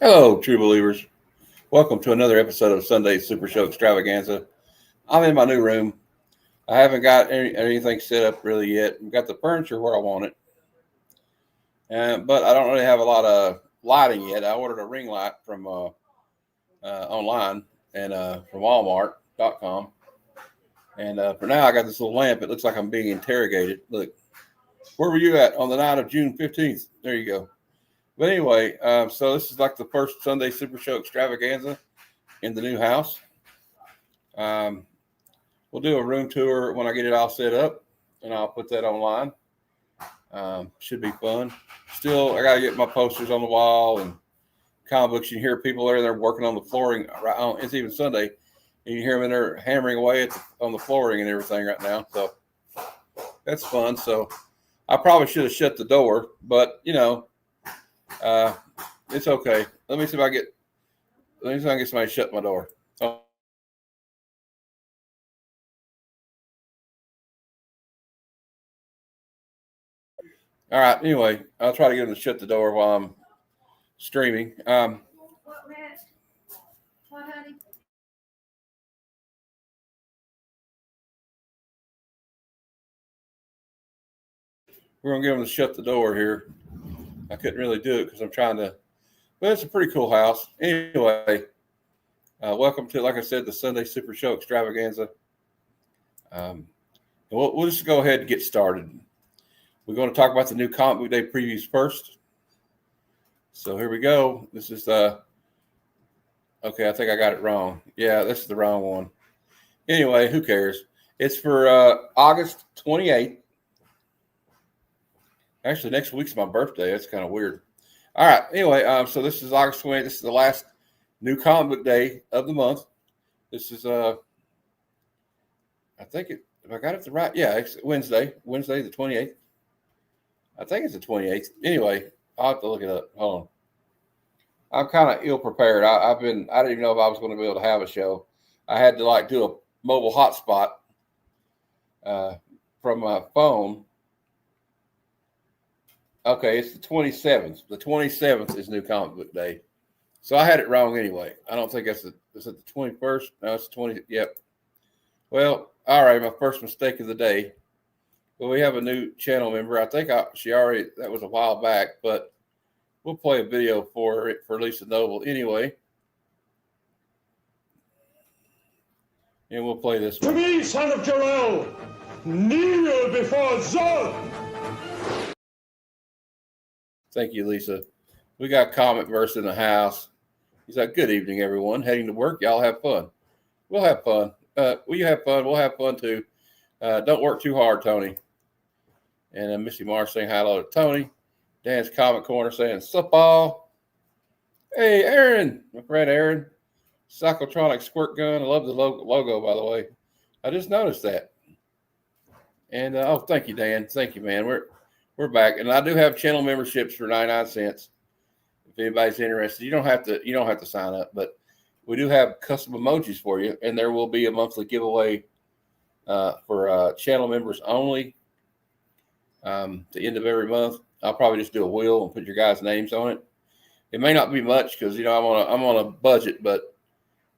Hello, true believers. Welcome to another episode of Sunday's Supershow Extravaganza. I'm in my new room. I haven't got anything set up really yet. I've got the furniture where I want it, but I don't really have a lot of lighting yet. I ordered a ring light from online and from Walmart.com. And for now, I got this little lamp. It looks like I'm being interrogated. Look, where were you at on the night of June 15th? There you go. But anyway, so this is like the first Sunday Super Show Extravaganza in the new house. We'll do a room tour when I get it all set up, and I'll put that online. Should be fun. Still, I got to get my posters on the wall and comic books. You hear people there working on the flooring. Right on, it's even Sunday, and you hear them in there hammering away on the flooring and everything right now. So that's fun. So I probably should have shut the door, but it's okay. Let me see if I can get somebody to shut my door. Oh. All right. Anyway, I'll try to get them to shut the door while I'm streaming. What, Matt? What, honey? We're going to get them to shut the door here. I couldn't really do it because I'm trying to, but it's a pretty cool house. Anyway, welcome to, like I said, the Sunday Super Show Extravaganza. We'll just go ahead and get started. We're going to talk about the new comic book day previews first. So here we go. This is okay, I think I got it wrong. Yeah, this is the wrong one. Anyway, who cares? It's for August 28th. Actually, next week's my birthday. That's kind of weird. All right. Anyway, so this is August 28th. This is the last new comic book day of the month. This is I think if I got it right, yeah, it's Wednesday the 28th. I think it's the 28th. Anyway, I'll have to look it up. Hold on. I'm kind of ill prepared. I didn't even know if I was going to be able to have a show. I had to do a mobile hotspot from my phone. Okay, it's the 27th. The 27th is new comic book day. So I had it wrong anyway. I don't think is it the 21st? No, it's the 20th. Yep. Well, all right, my first mistake of the day. Well, we have a new channel member. I think that was a while back, but we'll play a video for Lisa Noble anyway. And we'll play this one. To me, son of Jarrell, kneel before Zod. Thank you, Lisa. We got Comic Verse in the house. He's like, good evening, everyone. Heading to work. Y'all have fun. We'll have fun. Will you have fun? We'll have fun too. Don't work too hard, Tony. And Missy Marsh saying hello to Tony. Dan's Comic Corner saying, sup all. Hey, Aaron. My friend Aaron. Cyclotronic Squirt Gun. I love the logo, by the way. I just noticed that. And, thank you, Dan. Thank you, man. We're back. And I do have channel memberships for 99 cents. If anybody's interested, you don't have to sign up, but we do have custom emojis for you, and there will be a monthly giveaway for channel members only. The end of every month, I'll probably just do a wheel and put your guys' names on it. It may not be much because I'm on a budget, but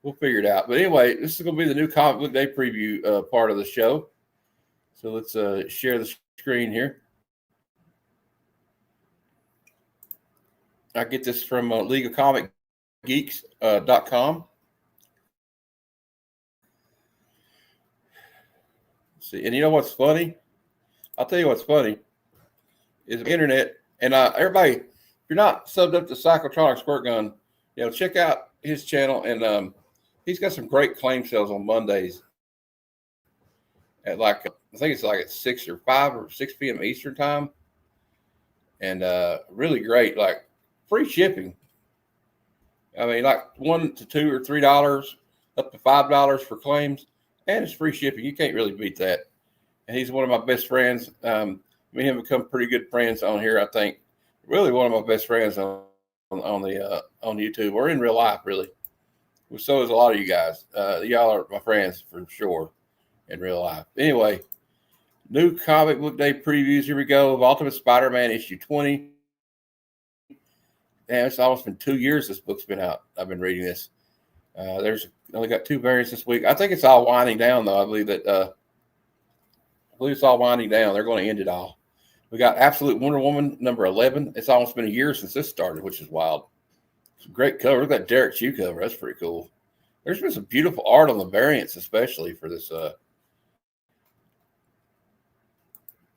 we'll figure it out. But anyway, this is going to be the new comic book day preview part of the show. So let's share the screen here. I get this from LeagueOfComicGeeks.com. See, and you know what's funny? I'll tell you what's funny is the internet. And everybody, if you're not subbed up to Cyclotronic Squirt Gun, check out his channel. And he's got some great claim sales on Mondays at I think it's at 6 or 5 or 6 p.m. Eastern time. And really great, free shipping. I mean, $1 to $2 or $3, up to $5 for claims, and it's free shipping. You can't really beat that. And he's one of my best friends. Me and him become pretty good friends on here. I think really one of my best friends on YouTube or in real life, really. So is a lot of you guys. Y'all are my friends for sure in real life. Anyway, new comic book day previews. Here we go. Of Ultimate Spider-Man issue 20. damn, it's almost been 2 years this book's been out. I've been reading this. There's only got 2 variants this week. I think it's all winding down, though. I believe it's all winding down. They're going to end it all. We got Absolute Wonder Woman number 11. It's almost been a year since this started, which is wild. Some great cover. Look at that Derek Chew cover. That's pretty cool. There's been some beautiful art on the variants, especially for this.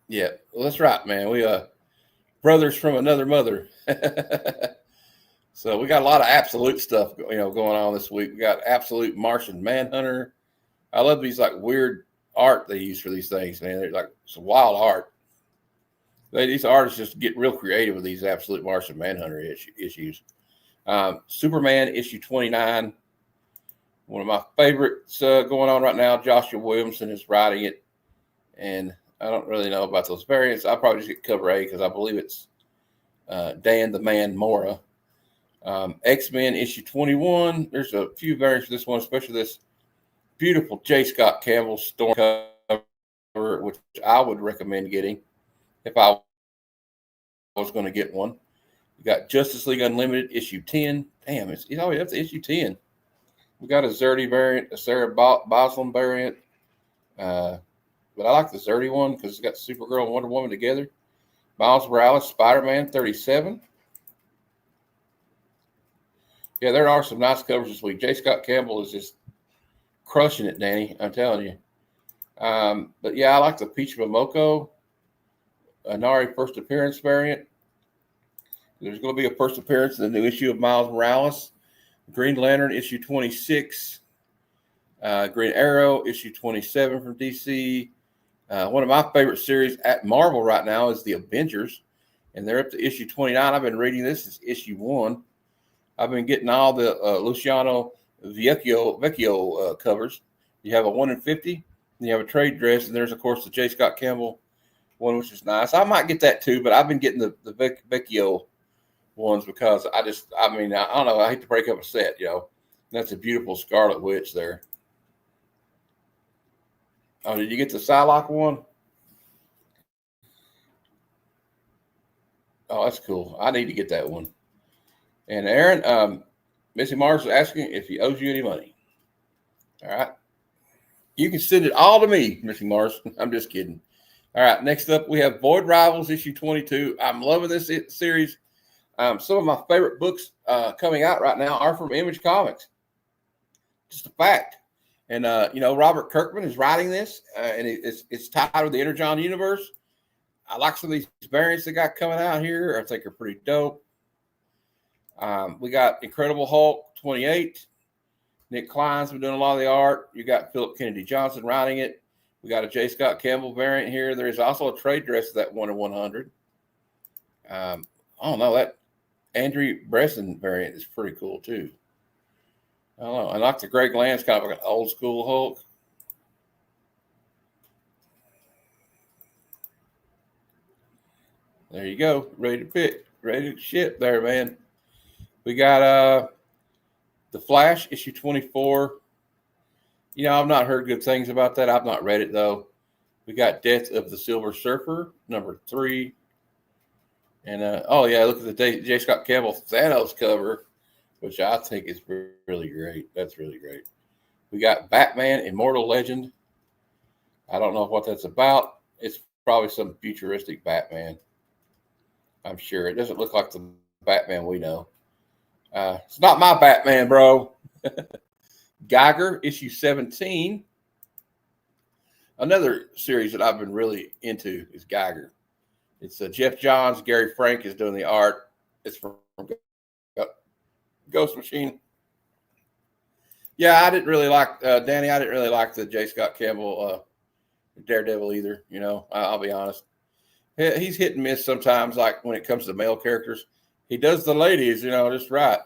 Yeah, well, that's right, man. We brothers from another mother. So we got a lot of Absolute stuff, going on this week. We got Absolute Martian Manhunter. I love these like weird art they use for these things, man. They're like some wild art. These artists just get real creative with these Absolute Martian Manhunter issues. Superman issue 29. One of my favorites going on right now. Joshua Williamson is writing it, and I don't really know about those variants. I'll probably just get cover A because I believe it's Dan the Man Mora. X-Men issue 21. There's a few variants for this one, especially this beautiful J. Scott Campbell Storm cover, which I would recommend getting if I was going to get one. We got Justice League Unlimited issue 10. Damn, it's always up to issue 10. We got a Zerdy variant, a Sarah Boslem variant. But I like the Zerdy one because it's got Supergirl and Wonder Woman together. Miles Morales, Spider-Man 37. Yeah, there are some nice covers this week. J. Scott Campbell is just crushing it, Danny. I'm telling you. But yeah, I like the Peach Momoko Inari first appearance variant. There's going to be a first appearance in the new issue of Miles Morales. Green Lantern issue 26. Green Arrow issue 27 from DC. One of my favorite series at Marvel right now is the Avengers, and they're up to issue 29. I've been reading this as issue 1. I've been getting all the Luciano Vecchio covers. You have a 1 in 50, and you have a trade dress, and there's, of course, the J. Scott Campbell one, which is nice. I might get that too, but I've been getting the Vecchio ones because I don't know. I hate to break up a set, That's a beautiful Scarlet Witch there. Oh, did you get the Psylocke one? Oh, that's cool. I need to get that one. And Aaron, Missy Mars is asking if he owes you any money. All right. You can send it all to me, Missy Mars. I'm just kidding. All right. Next up, we have Void Rivals issue 22. I'm loving this series. Some of my favorite books coming out right now are from Image Comics. Just a fact. And, Robert Kirkman is writing this, and it's titled The Energon Universe. I like some of these variants they got coming out here. I think they're pretty dope. We got Incredible Hulk 28. Nick Klein's been doing a lot of the art. You got Philip Kennedy Johnson writing it. We got a J. Scott Campbell variant here. There's also a trade dress of that 1 in 100. I don't know. That Andrew Bresson variant is pretty cool, too. I don't know. I like the Greg Land's kind of like an old school Hulk. There you go. Ready to pick. Ready to ship there, man. We got The Flash, issue 24. I've not heard good things about that. I've not read it, though. We got Death of the Silver Surfer, number 3. And, look at the J. Scott Campbell Thanos cover, which I think is really great. That's really great. We got Batman Immortal Legend. I don't know what that's about. It's probably some futuristic Batman. I'm sure. It doesn't look like the Batman we know. It's not my Batman, bro. Geiger, issue 17. Another series that I've been really into is Geiger. It's Jeff Johns. Gary Frank is doing the art. It's from Ghost Machine. Yeah, I didn't really like Danny. I didn't really like the J. Scott Campbell Daredevil either. I'll be honest. He's hit and miss sometimes, like when it comes to male characters. He does the ladies, just right.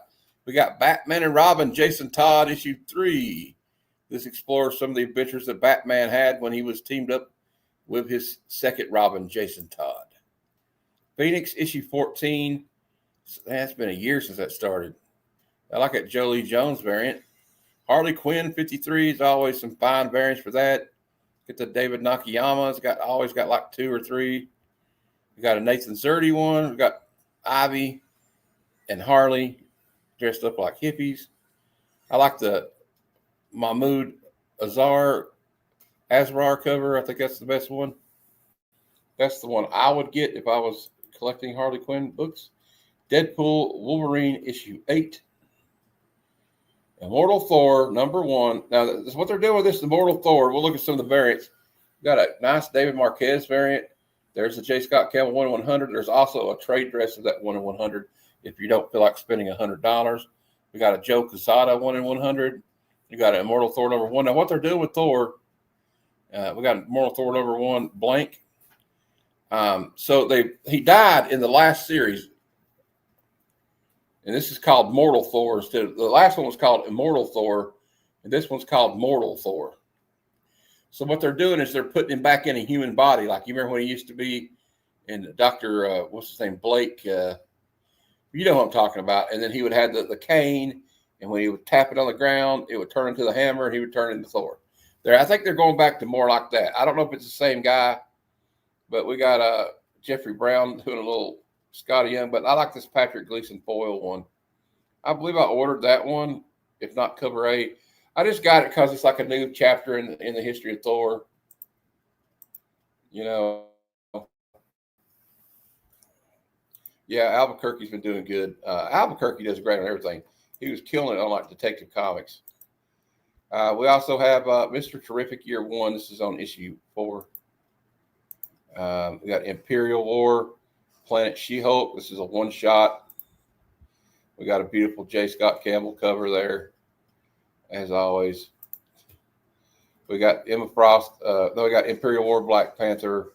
We got Batman and Robin, Jason Todd, issue 3. This explores some of the adventures that Batman had when he was teamed up with his second Robin, Jason Todd. Phoenix, issue 14. It's been a year since that started. I like that Jolie Jones variant. Harley Quinn 53 is always some fine variants for that. Get the David Nakayama. It's always got like 2 or 3. We got a Nathan Zerdy one. We got Ivy and Harley dressed up like hippies. I like the Mahmoud Azrar cover. I think that's the best one. That's the one I would get if I was collecting Harley Quinn books. Deadpool Wolverine issue 8. Immortal Thor number 1. Now, this is what they're doing with this Immortal Thor. We'll look at some of the variants. We got a nice David Marquez variant. There's a J. Scott Campbell 1 in 100. There's also a trade dress of that 1 in 100 if you don't feel like spending $100. We got a Joe Quesada 1 in 100. You got an Immortal Thor number 1. Now, what they're doing with Thor, we got Immortal Thor number 1 blank. So he died in the last series. And this is called Mortal Thor instead of the last one was called Immortal Thor, and this one's called Mortal Thor. So what they're doing is they're putting him back in a human body, like you remember when he used to be in Dr. What's his name, Blake. You know what I'm talking about. And then he would have the cane, and when he would tap it on the ground, it would turn into the hammer, and he would turn into Thor. I think they're going back to more like that. I don't know if it's the same guy, but we got Jeffrey Brown doing a little Scotty Young, but I like this Patrick Gleason foil one. I believe I ordered that one, if not cover 8. I just got it because it's like a new chapter in the history of Thor. You know. Yeah, Albuquerque's been doing good. Albuquerque does great on everything. He was killing it on like Detective Comics. We also have Mr. Terrific Year 1. This is on issue 4. We got Imperial War, Planet She-Hulk. This is a one-shot. We got a beautiful J. Scott Campbell cover there, as always. We got Emma Frost. We got Imperial War, Black Panther.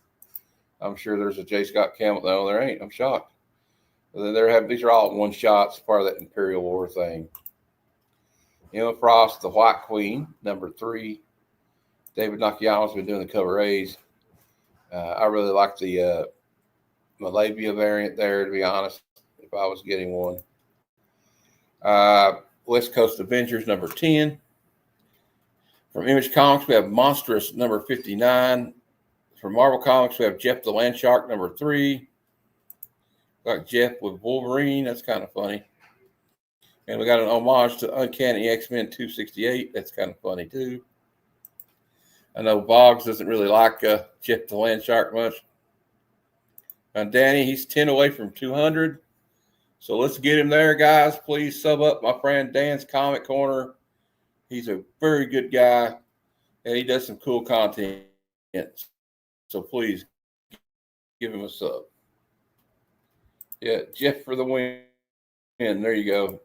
I'm sure there's a J. Scott Campbell. No, there ain't. I'm shocked. And then these are all one-shots, part of that Imperial War thing. Emma Frost, the White Queen, number 3. David Nakayama's been doing the cover A's. I really like the Malavia variant there, to be honest, if I was getting one. West Coast Avengers, number 10. From Image Comics, we have Monstrous, number 59. From Marvel Comics, we have Jeff the Land Shark, number 3. Got Jeff with Wolverine. That's kind of funny. And we got an homage to Uncanny X-Men 268. That's kind of funny, too. I know Boggs doesn't really like Jeff the Land Shark much. Danny, he's 10 away from 200. So let's get him there, guys. Please sub up my friend Dan's Comic Corner. He's a very good guy, and he does some cool content. So please give him a sub. Yeah, Jeff for the win. There you go.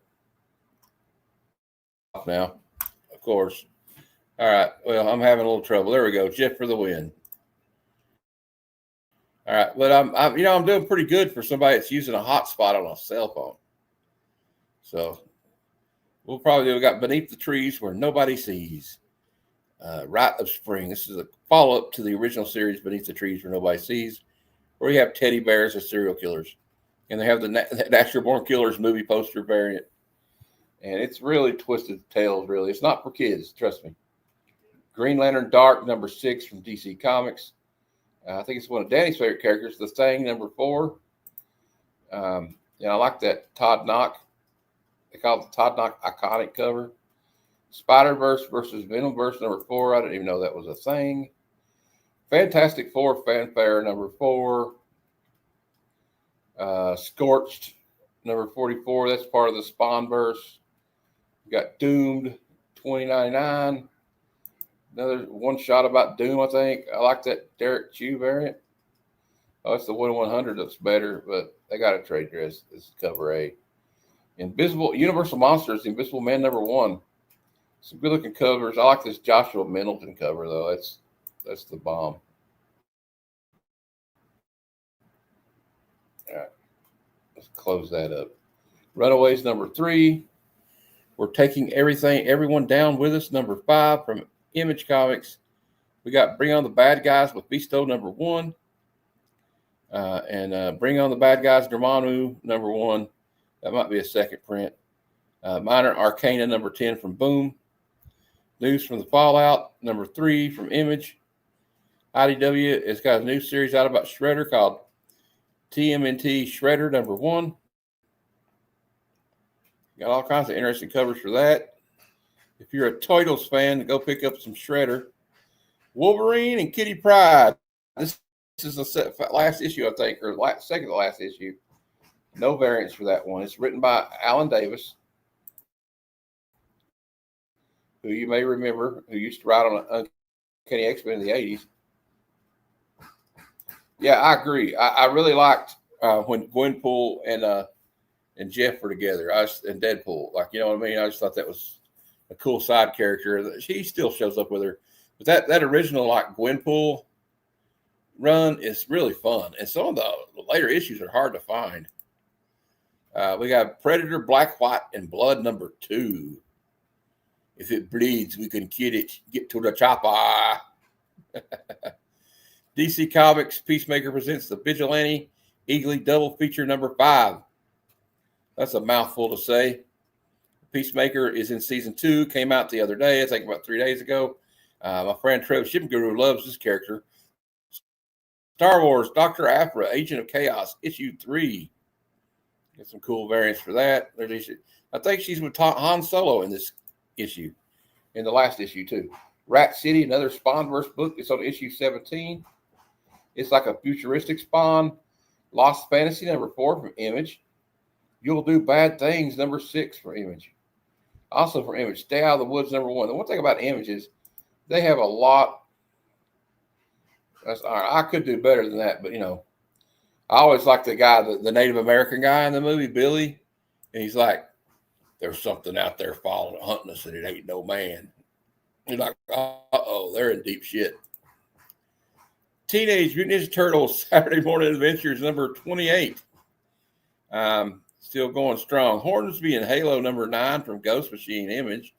Now, of course. All right. Well, I'm having a little trouble. There we go. Jeff for the win. All right. But I'm doing pretty good for somebody that's using a hotspot on a cell phone. So we got Beneath the Trees Where Nobody Sees. Rite of Spring. This is a follow-up to the original series Beneath the Trees Where Nobody Sees, where you have teddy bears as serial killers. And they have the Natural Born Killers movie poster variant. And it's really twisted tales, really. It's not for kids, trust me. Green Lantern Dark, number 6 from DC Comics. I think it's one of Danny's favorite characters, The Thing, number 4. I like that Todd Knock. They call it the Todd Knock iconic cover. Spider-Verse versus Venomverse, number 4. I didn't even know that was a thing. Fantastic Four Fanfare, number 4. Scorched, number 44. That's part of the Spawnverse. We got Doomed, 2099. Another one shot about Doom, I think. I like that Derek Chew variant. Oh, it's the 1/100 that's better, but they got a trade dress. This is cover A. Universal Monsters, Invisible Man number 1. Some good looking covers. I like this Joshua Middleton cover though. That's the bomb. All right. Let's close that up. Runaways number 3. We're taking everyone down with us. Number 5 from Image Comics. We got Bring On the Bad Guys with Beasto number 1. And Bring On the Bad Guys, Dormammu number 1. That might be a second print. Minor Arcana number 10 from Boom. News from the Fallout number 3 from Image. IDW has got a new series out about Shredder called TMNT Shredder number 1. Got all kinds of interesting covers for that. If you're a Turtles fan, go pick up some Shredder. Wolverine and Kitty Pryde. This is the last issue, I think, or second to last issue. No variants for that one. It's written by Alan Davis, who you may remember, who used to write on Uncanny X-Men in the 80s. Yeah, I agree. I really liked when Gwenpool and Jeff were together. And Deadpool, like, you know what I mean. I just thought that was a cool side character. He still shows up with her, but that original like Gwenpool run is really fun, and some of the later issues are hard to find. We got Predator, Black, White, and Blood #2. If it bleeds, we can kill it. Get to the chopper. DC Comics Peacemaker presents the Vigilante Eagly double feature #5. That's a mouthful to say. Peacemaker is in season 2. Came out the other day, I think about 3 days ago. My friend Trev Shipguru loves this character. Star Wars Dr. Aphra, Agent of Chaos, issue 3. Got some cool variants for that. I think she's with Han Solo in this issue, in the last issue too. Rat City, another Spawnverse book. It's on issue 17. It's like a futuristic Spawn. Lost Fantasy #4 from Image. You'll Do Bad Things #6 for Image. Also for Image, Stay Out of the Woods #1. The one thing about Image is they have a lot. That's all right. I could do better than that, but you know, I always like the guy, the Native American guy in the movie, Billy, and he's like, "There's something out there following, hunting us, and it ain't no man." You're like, "Uh-oh, they're in deep shit." Teenage Mutant Ninja Turtles Saturday Morning Adventures #28. Still going strong. Hornsby and Halo #9 from Ghost Machine Image.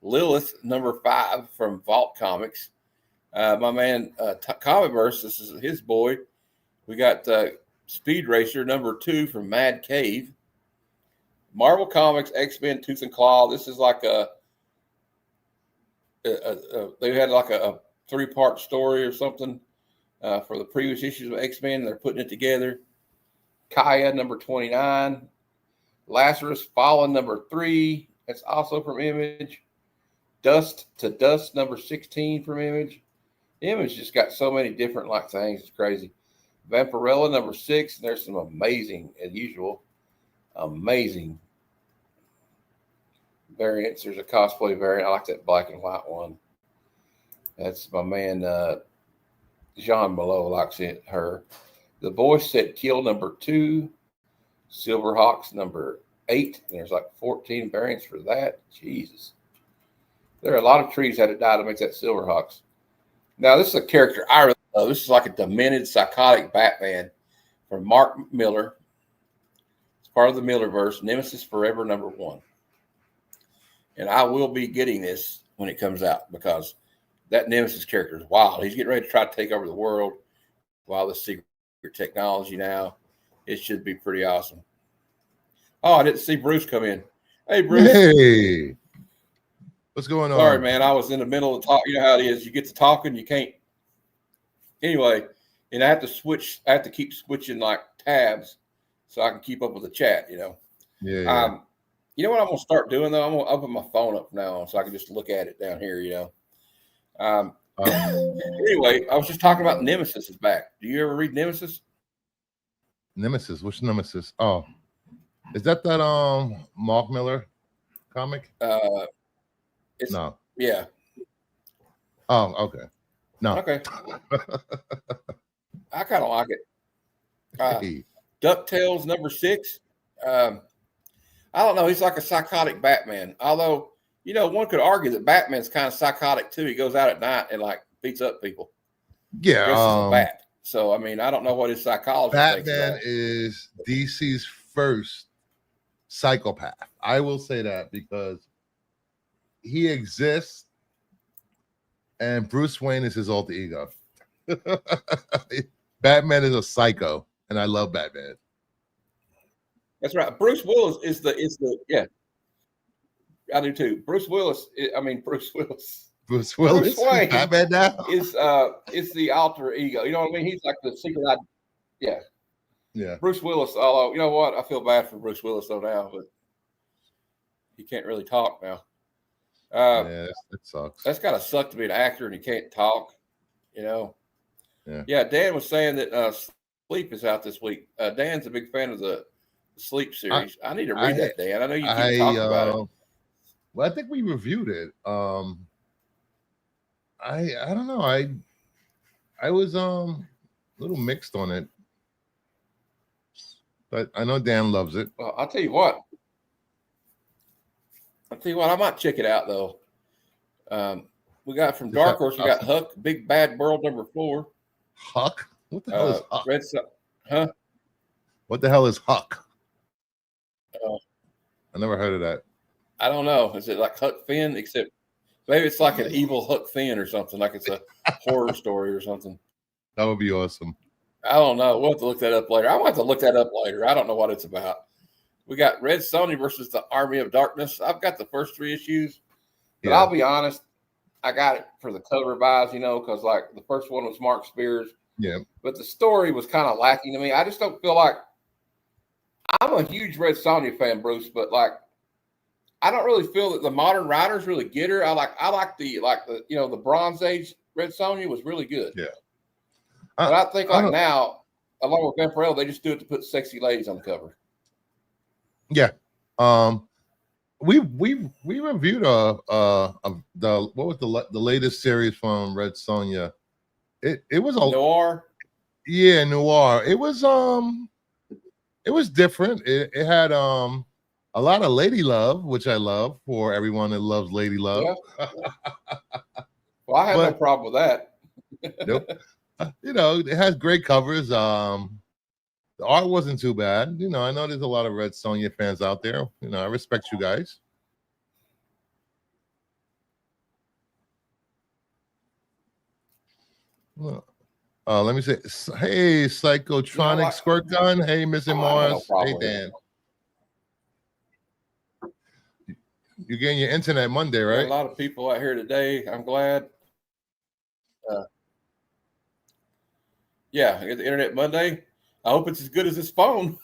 Lilith #5 from Vault Comics. My man Comicverse, this is his boy. We got Speed Racer #2 from Mad Cave. Marvel Comics X-Men Tooth and Claw. This is like they had like a 3-part story or something for the previous issues of X-Men. They're putting it together. Kaya #29. Lazarus Fallen #3. That's also from Image. Dust to Dust #16 from Image. Image just got so many different like things. It's crazy. Vampirella #6. There's some amazing, as usual, amazing variants. There's a cosplay variant. I like that black and white one. That's my man Jean Below likes it. Her. The Voice Set Kill #2. Silverhawks #8. There's like 14 variants for that. Jesus. There are a lot of trees had to die to make that Silverhawks. Now, this is a character I really love. This is like a demented, psychotic Batman from Mark Miller. It's part of the Millerverse, Nemesis Forever #1. And I will be getting this when it comes out because that Nemesis character is wild. He's getting ready to try to take over the world while the secret technology now. It should be pretty awesome. Oh, I didn't see Bruce come in. Hey, Bruce. Hey. What's going on? Sorry, man. I was in the middle of talk. You know how it is. You get to talking, you can't. Anyway, and I have to switch. I have to keep switching like tabs so I can keep up with the chat. You know. Yeah. You know what I'm gonna start doing though? I'm gonna open my phone up now so I can just look at it down here. You know. Anyway, I was just talking about Nemesis is back. Do you ever read Nemesis? Nemesis. Which Nemesis? Oh, is that Mark Miller comic? No. Yeah. Oh, okay. No. Okay. I kind of like it. Hey. DuckTales #6. I don't know. He's like a psychotic Batman. Although, you know, one could argue that Batman's kind of psychotic too. He goes out at night and like beats up people. Yeah. Dresses as a bat. So, I mean, I don't know what his psychology Batman is DC's first psychopath. I will say that because he exists and Bruce Wayne is his alter ego. Batman is a psycho, and I love Batman. That's right. Bruce Willis is the yeah. I do too. Bruce Willis. Bruce Wayne Batman now is the alter ego. You know what I mean? He's like the secret. Yeah. Yeah. Bruce Willis. Although you know what, I feel bad for Bruce Willis though now, but he can't really talk now. Yeah, that sucks. That's gotta suck to be an actor and you can't talk. You know. Yeah. Yeah. Dan was saying that Sleep is out this week. Dan's a big fan of the Sleep series. I need to read that, Dan. I know you keep talking about it. Well, I think we reviewed it. I don't know. I was a little mixed on it, but I know Dan loves it. Well, I'll tell you what. I might check it out though. We got from Dark Horse. We got Huck, Big Bad World #4. Huck? What the hell is Huck? Huh? What the hell is Huck? I never heard of that. I don't know. Is it like Huck Finn? Except maybe it's like an evil Huck Finn or something. Like it's a horror story or something. That would be awesome. I don't know. We'll have to look that up later. I want to look that up later. I don't know what it's about. We got Red Sonja versus the Army of Darkness. I've got the first 3 issues, but I'll be honest, I got it for the cover buys, because like the first one was Mark Spears. Yeah. But the story was kind of lacking to me. I just don't feel like I'm a huge Red Sonja fan, Bruce, but like I don't really feel that the modern writers really get her. I like the Bronze Age Red Sonja was really good. Yeah. But I think now, along with Vampirella, they just do it to put sexy ladies on the cover. Yeah. We reviewed the what was the latest series from Red Sonja. It was a noir. Yeah, noir. It was different. It had a lot of lady love, which I love for everyone that loves lady love. Yeah. Well, I have no problem with that. Nope. It has great covers. The art wasn't too bad. I know there's a lot of Red Sonja fans out there. I respect you guys. Let me say, hey, Psychotronic Squirt Gun. Hey, Mr. Morris. Hey, Dan. You're getting your internet Monday, right? A lot of people out here today. I'm glad. Yeah, I get the internet Monday. I hope it's as good as this phone.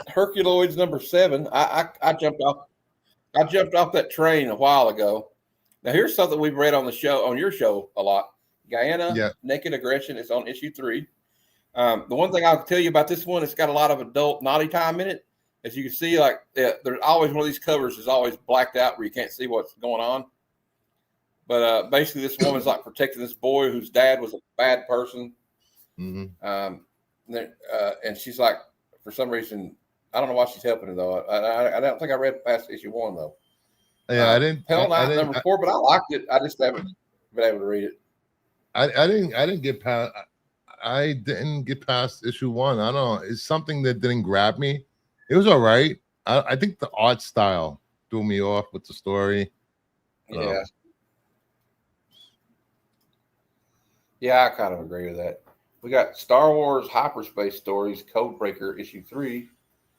Herculoids #7. I jumped off that train a while ago. Now here's something we've read on your show a lot. Guyana Naked Aggression is on issue 3. The one thing I'll tell you about this one, it's got a lot of adult naughty time in it. As you can see, like there's always one of these covers is always blacked out where you can't see what's going on. But basically, this woman's like protecting this boy whose dad was a bad person. Mm-hmm. And she's like, for some reason, I don't know why she's helping him though. I don't think I read past issue 1 though. Yeah, I didn't. Hell Night #4, but I liked it. I just haven't been able to read it. I didn't get past. I didn't get past issue 1. I don't know. It's something that didn't grab me. It was all right. I think the art style threw me off with the story. Yeah. Yeah, I kind of agree with that. We got Star Wars Hyperspace Stories Codebreaker issue 3.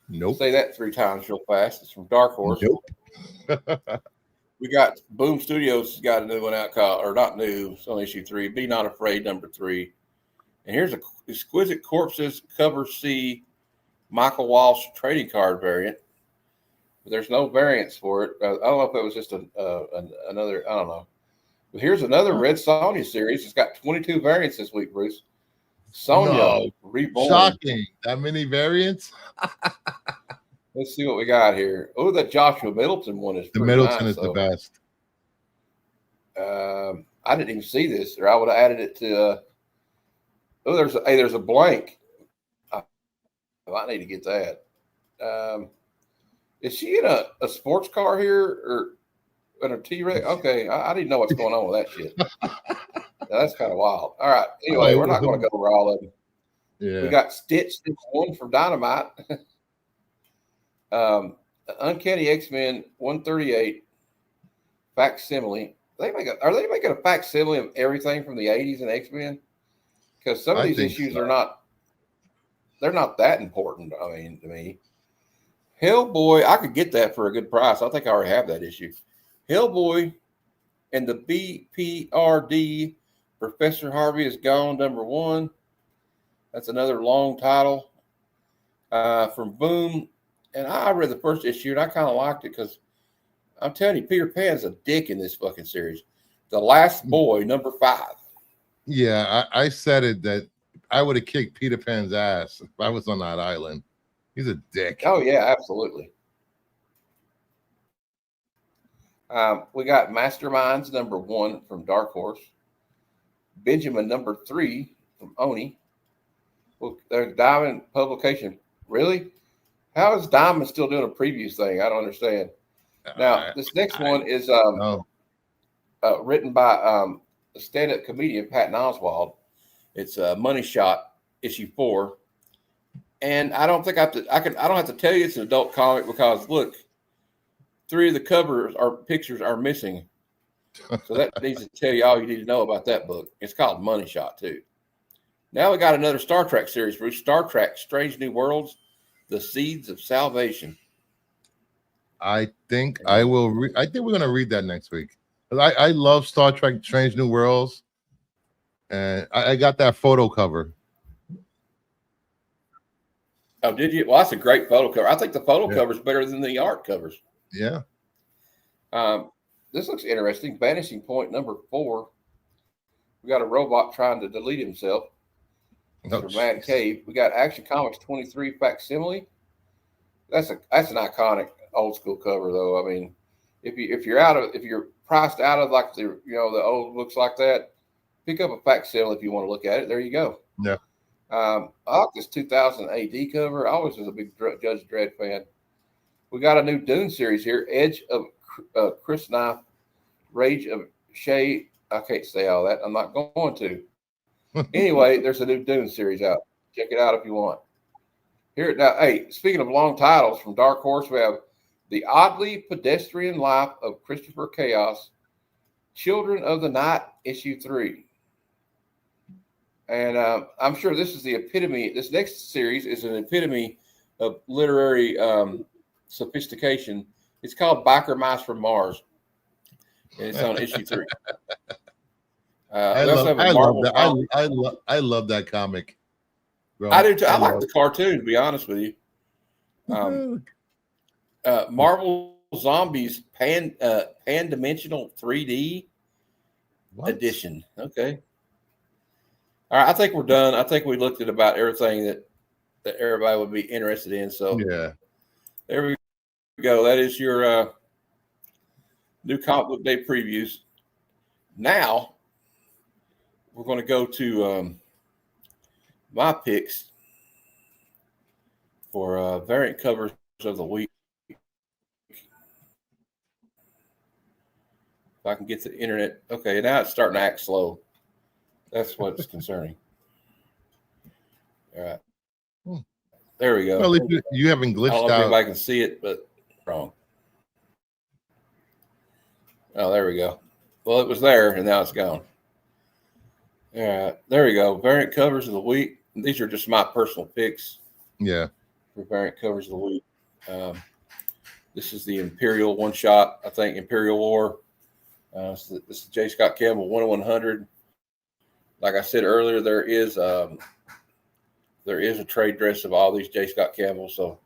Nope. Say that 3 times real fast. It's from Dark Horse. Nope. We got Boom Studios got a new one out called, or not new, it's on issue 3. Be Not Afraid #3. And here's a Exquisite Corpses cover C Michael Walsh trading card variant. But there's no variants for it. I don't know if it was just another. I don't know. But here's another Red Sonja series. It's got 22 variants this week, Bruce. Sonja Reborn. Shocking. That many variants? Let's see what we got here. Oh, that Joshua Middleton one is the Middleton nice, is the best. I didn't even see this, or I would have added it to. There's a blank. I need to get that. Is she in a sports car here or in a T-Rex? Okay, I didn't know what's going on with that shit. That's kind of wild. All right. Anyway, we're not going to go over all of them. Yeah. We got Stitch 1 from Dynamite. Uncanny X-Men 138 facsimile. Are they making a facsimile of everything from the 80s and X-Men? Because some of these issues are not. They're not that important. I mean, to me, Hellboy, I could get that for a good price. I think I already have that issue. Hellboy and the BPRD. Professor Harvey is Gone #1. That's another long title from Boom. and I read the first issue and I kind of liked it because I'm telling you, Peter Pan's a dick in this fucking series. The Last Boy, number 5. Yeah, I said it that I would have kicked Peter Pan's ass if I was on that island. He's a dick. Oh yeah, absolutely. We got Masterminds number 1 from Dark Horse, Benjamin number 3 from Oni. Well, there's Diamond publication. Really? How is Diamond still doing a previews thing? I don't understand. Now, this next one is written by the stand-up comedian Patton Oswalt. It's Money Shot issue 4, and I don't think I don't have to tell you it's an adult comic because look, 3 of the covers or pictures are missing, so that needs to tell you all you need to know about that book. It's called Money Shot too. Now we got another Star Trek series, Bruce. Star Trek: Strange New Worlds, The Seeds of Salvation. I think I will. I think we're gonna read that next week. I love Star Trek: Strange New Worlds, and I got that photo cover. Oh, did you? Well, that's a great photo cover. I think the photo cover is better than the art covers. Yeah. This looks interesting. Vanishing Point number 4. We got a robot trying to delete himself. From Mad Cave. We got Action Comics 23 facsimile. That's an iconic old school cover though. I mean, if you're priced out of like the old looks like that, pick up a facsimile if you want to look at it. There you go. Yeah. I like this 2000 AD cover. I always was a big Judge Dredd fan. We got a new Dune series here. Edge of Chris Knife, Rage of Shay. I can't say all that. I'm not going to. Anyway, there's a new Dune series out. Check it out if you want. Here now, hey, speaking of long titles from Dark Horse, we have The Oddly Pedestrian Life of Christopher Chaos, Children of the Night, issue 3. And I'm sure this is the epitome. This next series is an epitome of literary sophistication. It's called Biker Mice from Mars, and it's on issue 3. I love that comic. Bro. I do too. I like the cartoon, to be honest with you. Marvel Zombies Pan-Dimensional 3D edition. Okay. All right, I think we're done. I think we looked at about everything that everybody would be interested in. So yeah, there we go. That is your new comic book day previews. Now we're going to go to my picks for variant covers of the week. If I can get the internet. Okay, now it's starting to act slow. That's what's concerning. All right. There we go. Well, at least you haven't glitched I don't know out. if anybody can see it, but wrong. Oh, there we go. Well, it was there, and now it's gone. All right. There we go. Variant covers of the week. These are just my personal picks. Yeah. For variant covers of the week. This is the Imperial one-shot, I think, Imperial War. This is J. Scott Campbell 1/100. Like I said earlier, there is a trade dress of all these J. Scott Campbell, so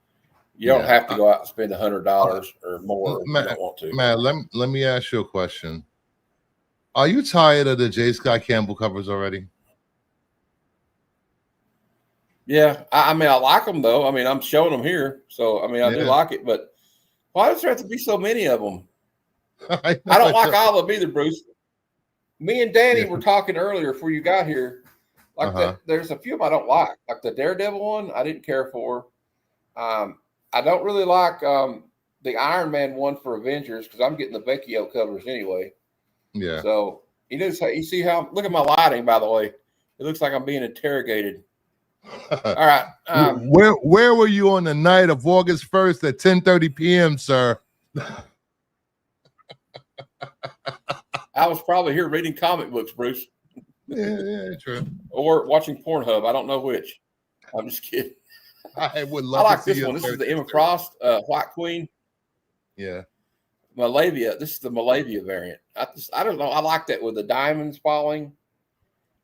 you don't have to go out and spend $100 or more if you don't want to. Matt, let me ask you a question. Are you tired of the J. Scott Campbell covers already? Yeah, I mean, I like them though. I mean, I'm showing them here, so I mean, I do like it. But why does there have to be so many of them? I don't like all of them either, Bruce. Me and Danny were talking earlier before you got here. Like that, there's a few of them I don't like. Like the Daredevil one, I didn't care for. I don't really like the Iron Man one for Avengers because I'm getting the Vecchio covers anyway. Yeah. So you see how? Look at my lighting, by the way. It looks like I'm being interrogated. All right. Where were you on the night of August 1st at 10:30 p.m., sir? I was probably here reading comic books, Bruce. Yeah, true. Or watching Pornhub. I don't know which. I'm just kidding. I would love. I like this one. This is the Emma Frost White Queen. Yeah. Malavia. This is the Malavia variant. I don't know. I like that with the diamonds falling.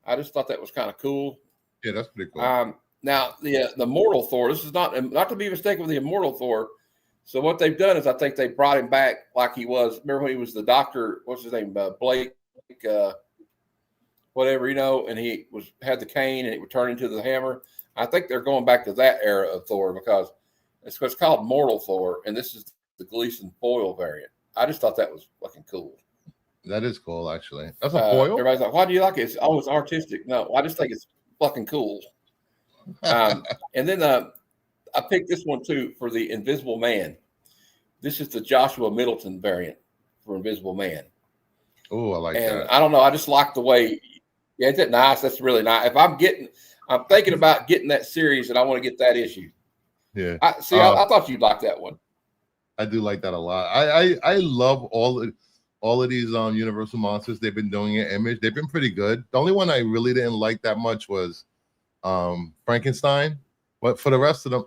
I just thought that was kind of cool. Yeah, that's pretty cool. Now the Mortal Thor. This is not to be mistaken with the Immortal Thor. So what they've done is I think they brought him back like he was. Remember when he was the doctor? What's his name? Blake, whatever, and he had the cane and it would turn into the hammer. I think they're going back to that era of Thor because it's called Mortal Thor, and this is the Gleason foil variant. I just thought that was fucking cool. That is cool, actually. That's a foil. Everybody's like, "Why do you like it?" It's always artistic. No, I just think it's fucking cool. And then I picked this one too for the Invisible Man. This is the Joshua Middleton variant for Invisible Man. Oh, I like that. I don't know. I just like the way. Yeah, isn't it nice? That's really nice. If I'm thinking about getting that series, and I want to get that issue. Yeah. I thought you'd like that one. I do like that a lot. I love all of these Universal monsters they've been doing at Image. They've been pretty good. The only one I really didn't like that much was Frankenstein. But for the rest of them,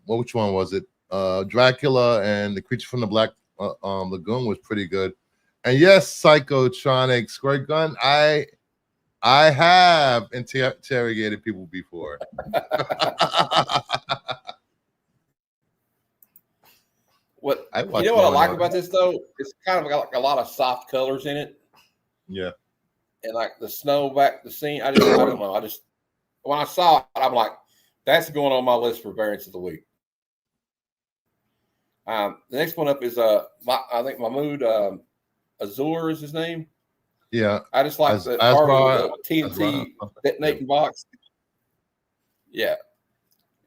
which one was it? Dracula and the Creature from the Black Lagoon was pretty good. And yes, Psychotronic Squirt Gun. I have interrogated people before. What I like about this though? It's kind of got like a lot of soft colors in it. Yeah. And like the snow back the scene. I don't know. When I saw it, I'm like, that's going on my list for variants of the week. The next one up is I think Mahmoud Azur is his name. Yeah. I just like the TNT detonating box. Yeah.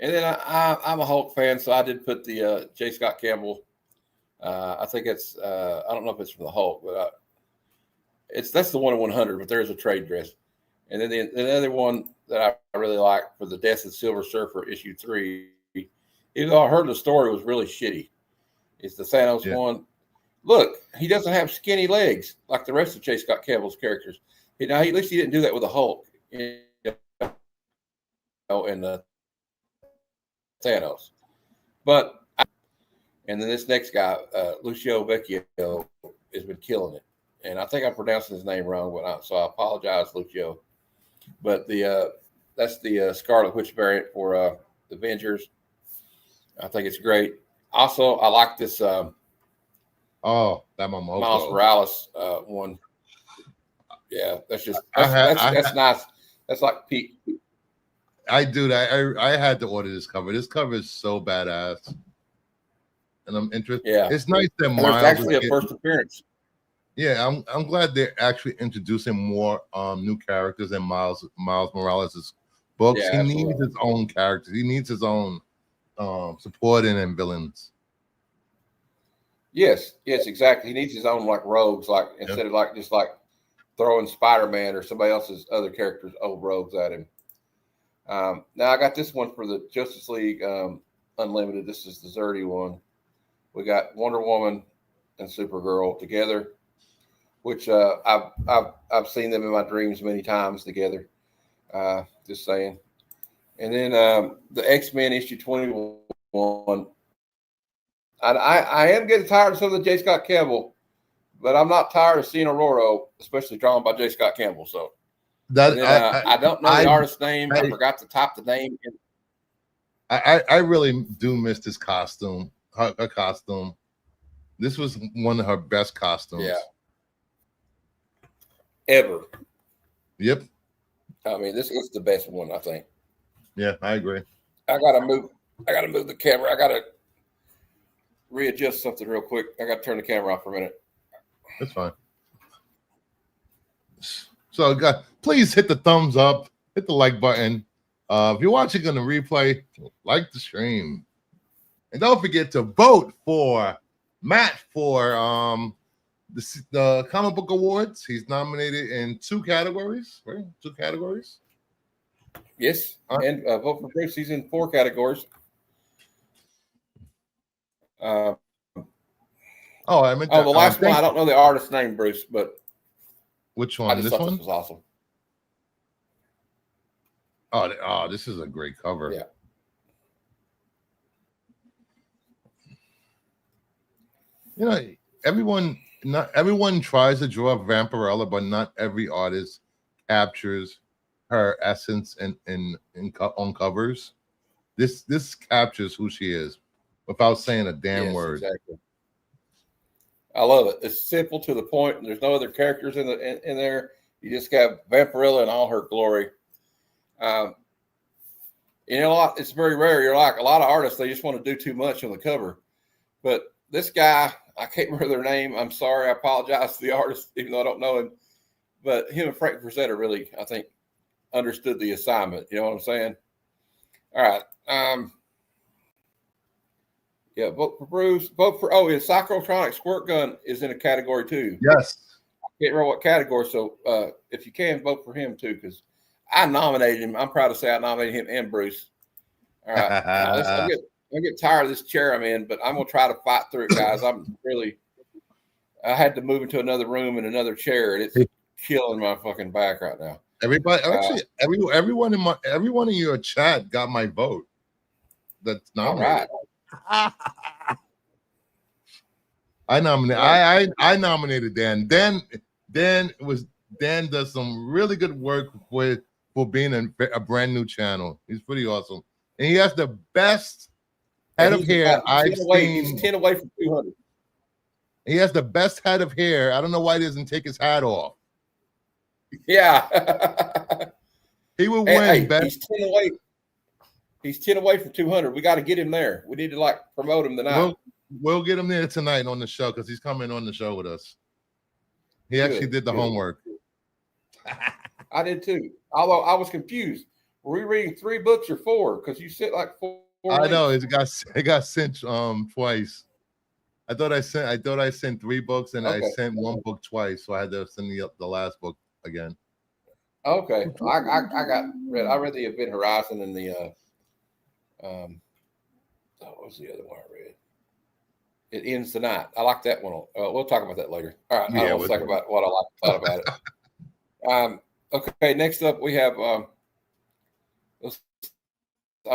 And then I'm a Hulk fan, so I did put the J. Scott Campbell. I think it's I don't know if it's from the Hulk, but that's the 1/100. But there's a trade dress, and then the other one that I really like for the Death of the Silver Surfer issue 3. Even though I heard the story was really shitty, it's the Thanos one. Look, he doesn't have skinny legs like the rest of J. Scott Campbell's characters. At least he didn't do that with the Hulk. And Thanos. And then this next guy, Lucio Vecchio, has been killing it. And I think I'm pronouncing his name wrong, so I apologize, Lucio. But that's the Scarlet Witch variant for the Avengers. I think it's great. Also, I like this that Momoko. Miles Morales one. Yeah, that's nice. That's like peak. I had to order this cover. This cover is so badass, and I'm interested. Yeah, it's nice that Miles. It's actually a first appearance. Yeah, I'm glad they're actually introducing more new characters in Miles Morales' books. Yeah, he needs his own characters. He needs his own supporting and villains. Yes, exactly. He needs his own like rogues, like instead of like just like throwing Spider-Man or somebody else's other characters old rogues at him. Now I got this one for the Justice League Unlimited. This is the Zerdy one. We got Wonder Woman and Supergirl together, which I've seen them in my dreams many times together. Just saying. And then the X-Men issue 21. I am getting tired of some of the J. Scott Campbell, but I'm not tired of seeing Aurora, especially drawn by J. Scott Campbell. So I don't know the artist's name. I forgot to type the name. I really do miss this costume. Her costume. This was one of her best costumes. Yeah. Ever. Yep. I mean, this is the best one, I think. Yeah, I agree. I gotta move the camera. I gotta readjust something real quick. I gotta turn the camera off for a minute. That's fine. So, guys, please hit the thumbs up, hit the like button. If you're watching on the replay, like the stream, and don't forget to vote for Matt for the comic book awards. He's nominated in 2 categories, right? 2 categories. Yes, and vote for Bruce. He's in 4 categories. I meant the last one. I don't know the artist's name, Bruce, but which one? I just this thought one this was awesome. Oh, this is a great cover. Yeah. You know, not everyone tries to draw Vampirella, but not every artist captures her essence on covers. This captures who she is without saying a damn word. Exactly. I love it. It's simple to the point. There's no other characters in there. You just got Vampirilla in all her glory. It's very rare. You're like a lot of artists, they just want to do too much on the cover. But this guy, I can't remember their name. I'm sorry. I apologize to the artist, even though I don't know him. But him and Frank Frazetta really, I think, understood the assignment. You know what I'm saying? All right. Yeah, vote for Bruce. His Cyclotronic Squirt Gun is in a category too. Yes. I can't remember what category. So if you can, vote for him too, because I nominated him. I'm proud to say I nominated him and Bruce. All right. I'm getting tired of this chair I'm in, but I'm going to try to fight through it, guys. I had to move into another room and another chair, and it's killing my fucking back right now. Everybody, actually, everyone in your chat got my vote. That's nominated. All right. I nominated. I nominated Dan. Dan does some really good work for being a brand new channel. He's pretty awesome, and he has the best head of hair I've seen. He's 10 away from 200. He has the best head of hair. I don't know why he doesn't take his hat off. Yeah. He would win. He's 10 away. He's 10 away from 200. We got to get him there. We need to promote him tonight. We'll get him there tonight on the show because he's coming on the show with us. He actually did the homework. I did too. Although I was confused. Were we reading 3 books or 4? Because you sent 4. I know it got sent twice. I thought I sent 3 books and I sent 1 book twice, so I had to send the last book again. Okay, I read the Event Horizon and the what was the other one I read? It Ends Tonight. I like that one. We'll talk about that later. All right, I will talk about what I thought about it. Okay, next up we have. I'm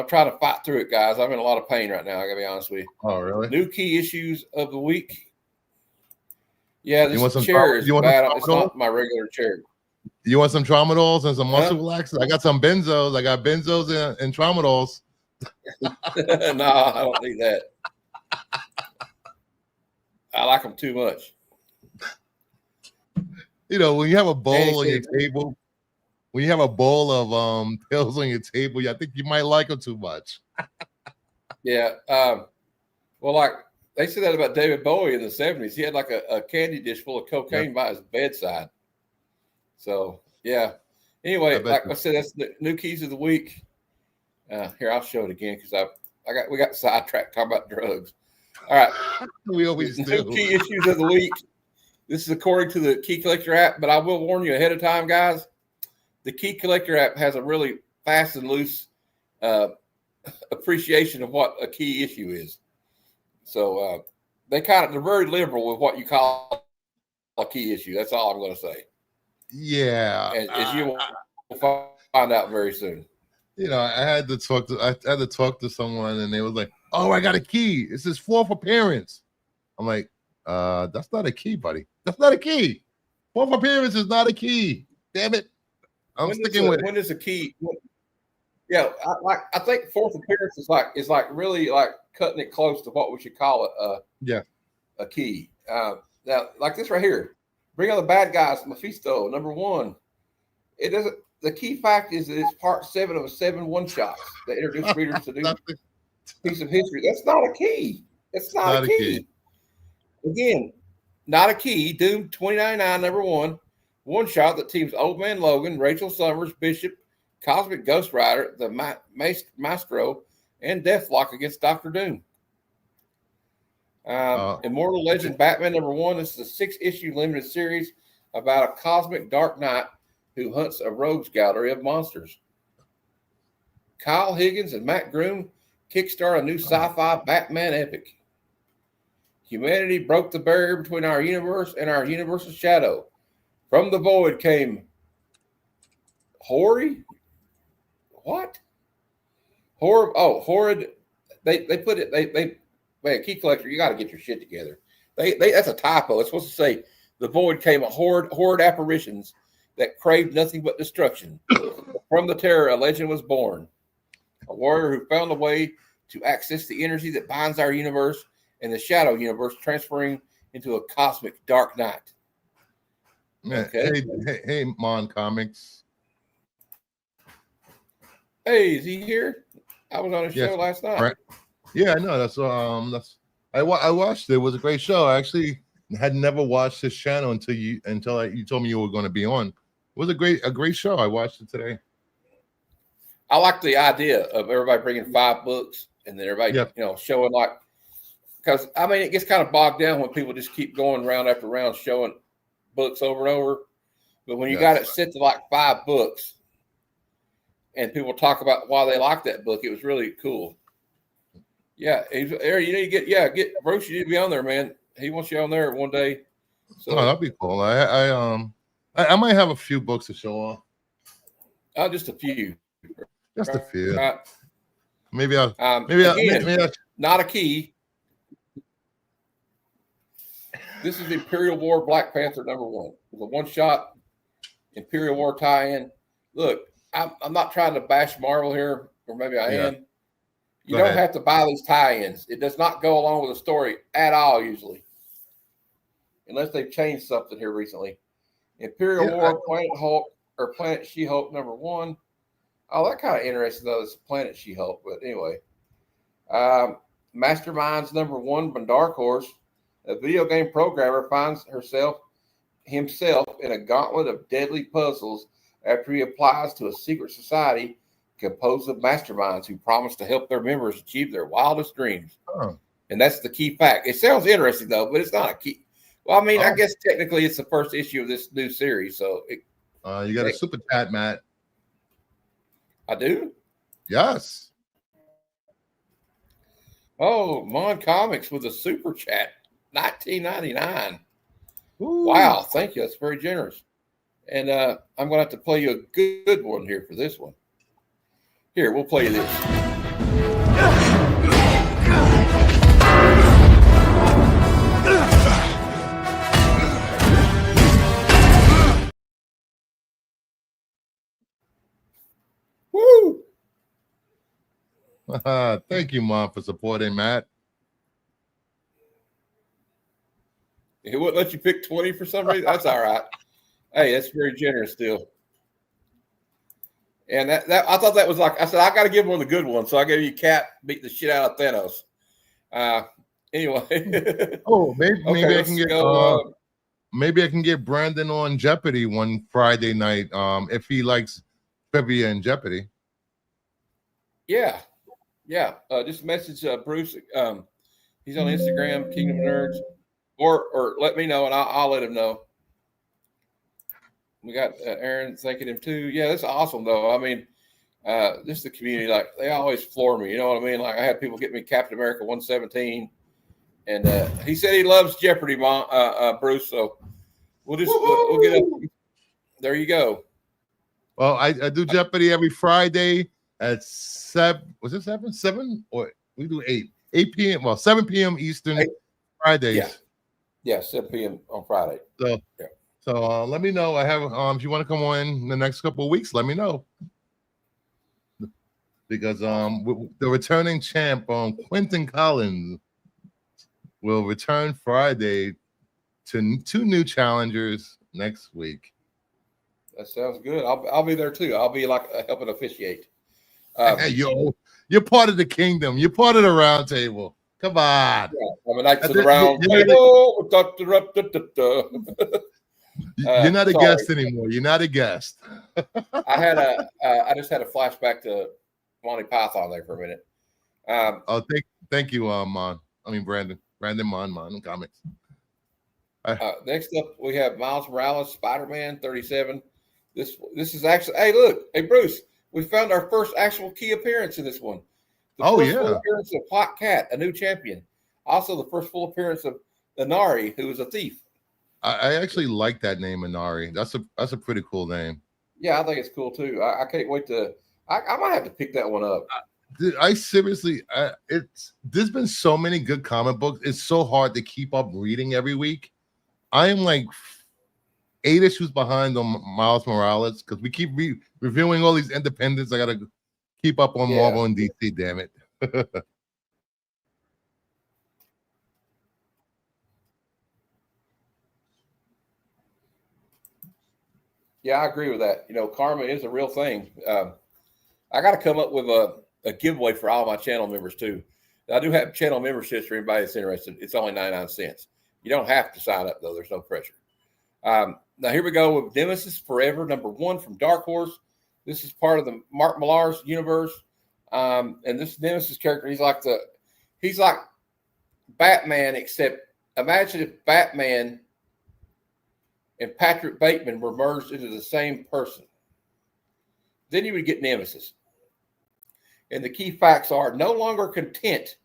trying to fight through it, guys. I'm in a lot of pain right now. I gotta be honest with you. Oh, really? New key issues of the week. Yeah, this chair is bad. It's not my regular chair. You want some tramadols and some muscle relaxers? I got some benzos. I got benzos and tramadols. No, I don't need that. I like them too much. You know, when you have a bowl on your table, when you have a bowl of pills on your table, I think you might like them too much. Yeah. Well, they said that about David Bowie in the 70s. He had a candy dish full of cocaine by his bedside. So, yeah. Anyway, I said, that's the new keys of the week. Here, I'll show it again because we got sidetracked talking about drugs. All right. We always do. New key issues of the week. This is according to the Key Collector app, but I will warn you ahead of time, guys. The Key Collector app has a really fast and loose appreciation of what a key issue is. So they're very liberal with what you call a key issue. That's all I'm going to say. Yeah, as you will find out very soon. You know, I had to talk to someone, and they was like, "Oh, I got a key. This is 4th appearance." I'm like, "That's not a key, buddy. That's not a key. 4th appearance is not a key. Damn it." I'm sticking with it. When is a key? Yeah, I think 4th appearance is really cutting it close to what we should call it. A key. Now, like this right here, Bring Out the Bad Guys, Mephisto, number 1. It doesn't. The key fact is that it's part 7 of a 7 one-shots that introduce readers to new piece of history. That's not a key. It's not a key. Again, not a key. Doom 2099, number 1. One shot that teams Old Man Logan, Rachel Summers, Bishop, Cosmic Ghost Rider, the Maestro, and Deathlock against Dr. Doom. Immortal Legend Batman number 1. This is a 6-issue limited series about a cosmic dark knight who hunts a rogues gallery of monsters. Kyle Higgins and Matt Groom kickstart a new sci-fi Batman epic. Humanity broke the barrier between our universe and our universe's shadow. From the void came Hori. What? Horrid. They put it. Man, Key Collector, you got to get your shit together. That's a typo. It's supposed to say the void came a horde apparitions that craved nothing but destruction. From the terror, a legend was born. A warrior who found a way to access the energy that binds our universe and the shadow universe, transferring into a cosmic dark night. Okay. Hey, Mon Comics. Hey, is he here? I was on a Yes, show last night. right. Yeah, I know. That's I watched it. It was a great show. I actually had never watched this channel until you told me you were going to be on. It was a great show. I watched it today. I like the idea of everybody bringing 5 books and then everybody, Yep. Showing because I mean, it gets kind of bogged down when people just keep going round after round showing books over and over. But when you got it set to like 5 books and people talk about why they like that book, it was really cool. Yeah, he's there. You need to get Bruce. You need to be on there, man. He wants you on there one day. So that'd be cool. I might have a few books to show off. Just a few. Just a few. Right. Maybe I'll not a key. This is Imperial War Black Panther #1. It's a one-shot Imperial War tie-in. Look, I'm not trying to bash Marvel here, or maybe I am. You don't have to buy these tie-ins. It does not go along with the story at all, usually. Unless they've changed something here recently. Imperial War, Planet Hulk, or Planet She-Hulk #1. Oh, that kind of interesting, though. It's Planet She-Hulk. But anyway. Masterminds #1 from Dark Horse. A video game programmer finds himself in a gauntlet of deadly puzzles after he applies to a secret society composed of masterminds who promise to help their members achieve their wildest dreams. Oh. And that's the key fact. It sounds interesting, though, but it's not a key. Well, I mean, I guess technically it's the first issue of this new series. So you got a super chat, Matt. I do? Yes. Oh, Mon Comics with a super chat. $19.99. Ooh. Wow, thank you. That's very generous. And I'm going to have to play you a good one here for this one. Here, we'll play you this. Woo! Thank you, Mom, for supporting Matt. He wouldn't let you pick 20 for some reason. That's all right. Hey, that's very generous still. And that I thought that was like, I said, I got to give one of the good ones. So I gave you Cap beat the shit out of Thanos. Anyway. Oh, maybe I can get maybe I can get Brandon on Jeopardy one Friday night. If he likes trivia and Jeopardy. Yeah. Just message Bruce. He's on Instagram, Kingdom Nerds, or let me know and I'll let him know. We got Aaron thanking him too. Yeah, that's awesome though. I mean, just the community, like they always floor me. You know what I mean? Like I had people get me Captain America 117, and he said he loves Jeopardy, Bruce. So we'll get up. There you go. Well, I do Jeopardy every Friday at 7. Was it 7? 7 or we do 8 p.m. Well, 7 p.m. Eastern Fridays. Yeah, 7 p.m. on Friday. So let me know. I have if you want to come on in the next couple of weeks, let me know. Because the returning champ Quentin Collins will return Friday to 2 new challengers next week. That sounds good. I'll be there too. I'll be like helping officiate. Hey, you're part of the kingdom. You're part of the round table. Come on. Yeah, I'm a knight to the round table. You're not a guest anymore. You're not a guest. I just had a flashback to Monty Python there for a minute. Thank you, Brandon Mon Comics. Next up, we have Miles Morales, Spider-Man 37. This is actually. Hey, look, hey Bruce, we found our first actual key appearance in this one. The first full appearance of Hot Cat, a new champion. Also, the first full appearance of Inari, who is a thief. I actually like that name, Inari. That's a pretty cool name. Yeah, I think it's cool too. I can't wait to. I might have to pick that one up. Dude, I seriously, there's been so many good comic books. It's so hard to keep up reading every week. I am like 8 issues behind on Miles Morales because we keep reviewing all these independents. I gotta keep up on Marvel and DC. Damn it. Yeah, I agree with that. You know, karma is a real thing. I got to come up with a giveaway for all my channel members too. I do have channel memberships for anybody that's interested. It's only 99 cents. You don't have to sign up though. There's no pressure. Now here we go with Nemesis Forever, #1 from Dark Horse. This is part of the Mark Millar's universe. And this Nemesis character, he's like Batman, except imagine if Batman and Patrick Bateman were merged into the same person. Then you would get Nemesis. And the key facts are no longer content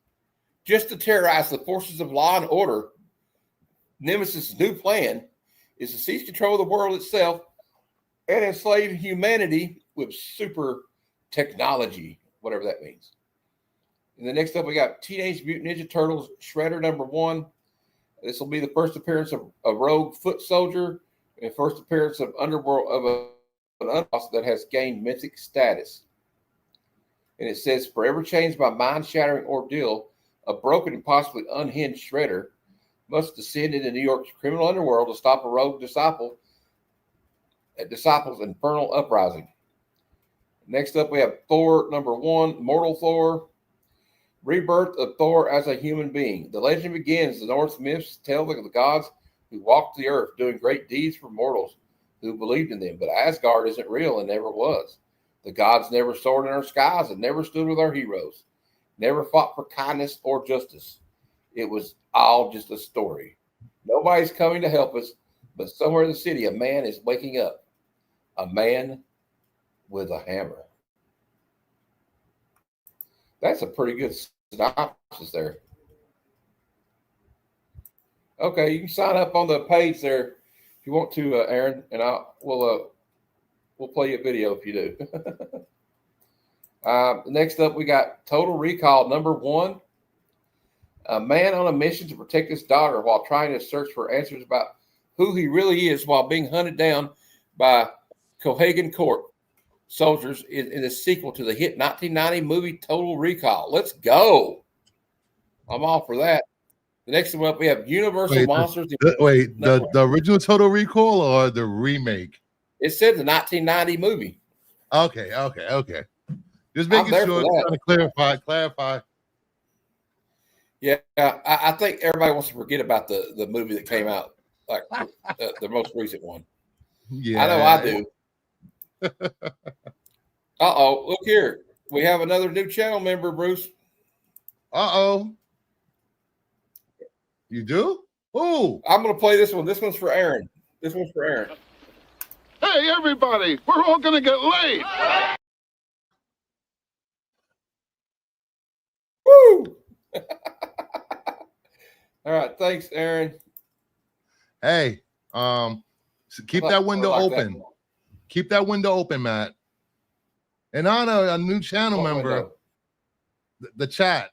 just to terrorize the forces of law and order. Nemesis' new plan is to seize control of the world itself and enslave humanity with super technology, whatever that means. And the next up, we got Teenage Mutant Ninja Turtles Shredder #1. This will be the first appearance of a rogue foot soldier and first appearance of underworld of an underboss that has gained mythic status. And it says, forever changed by mind-shattering ordeal, a broken and possibly unhinged Shredder must descend into New York's criminal underworld to stop a rogue disciple's infernal uprising. Next up, we have Thor #1, Mortal Thor. Rebirth of Thor as a human being. The legend begins. The Norse myths tell of the gods who walked the earth doing great deeds for mortals who believed in them. But Asgard isn't real and never was. The gods never soared in our skies and never stood with our heroes. Never fought for kindness or justice. It was all just a story. Nobody's coming to help us, but somewhere in the city, a man is waking up. A man with a hammer. That's a pretty good synopsis there. Okay, you can sign up on the page there if you want to, Aaron, and we'll play you a video if you do. Next up, we got Total Recall #1. A man on a mission to protect his daughter while trying to search for answers about who he really is while being hunted down by Cohagen Court soldiers in the sequel to the hit 1990 movie Total Recall. Let's go. I'm all for that. The next one up, we have Universal Monsters. The original Total Recall or the remake? It said the 1990 movie. Okay. Just making sure, trying to clarify. Yeah, I think everybody wants to forget about the movie that came out, like the most recent one. Yeah, I know I do. Look here. We have another new channel member, Bruce. You do? Oh, I'm going to play this one. This one's for Aaron. Hey, everybody, we're all going to get laid. Woo! All right. Thanks, Aaron. Hey, so keep that window open. Keep that window open, Matt. And honor a new channel member, the chat.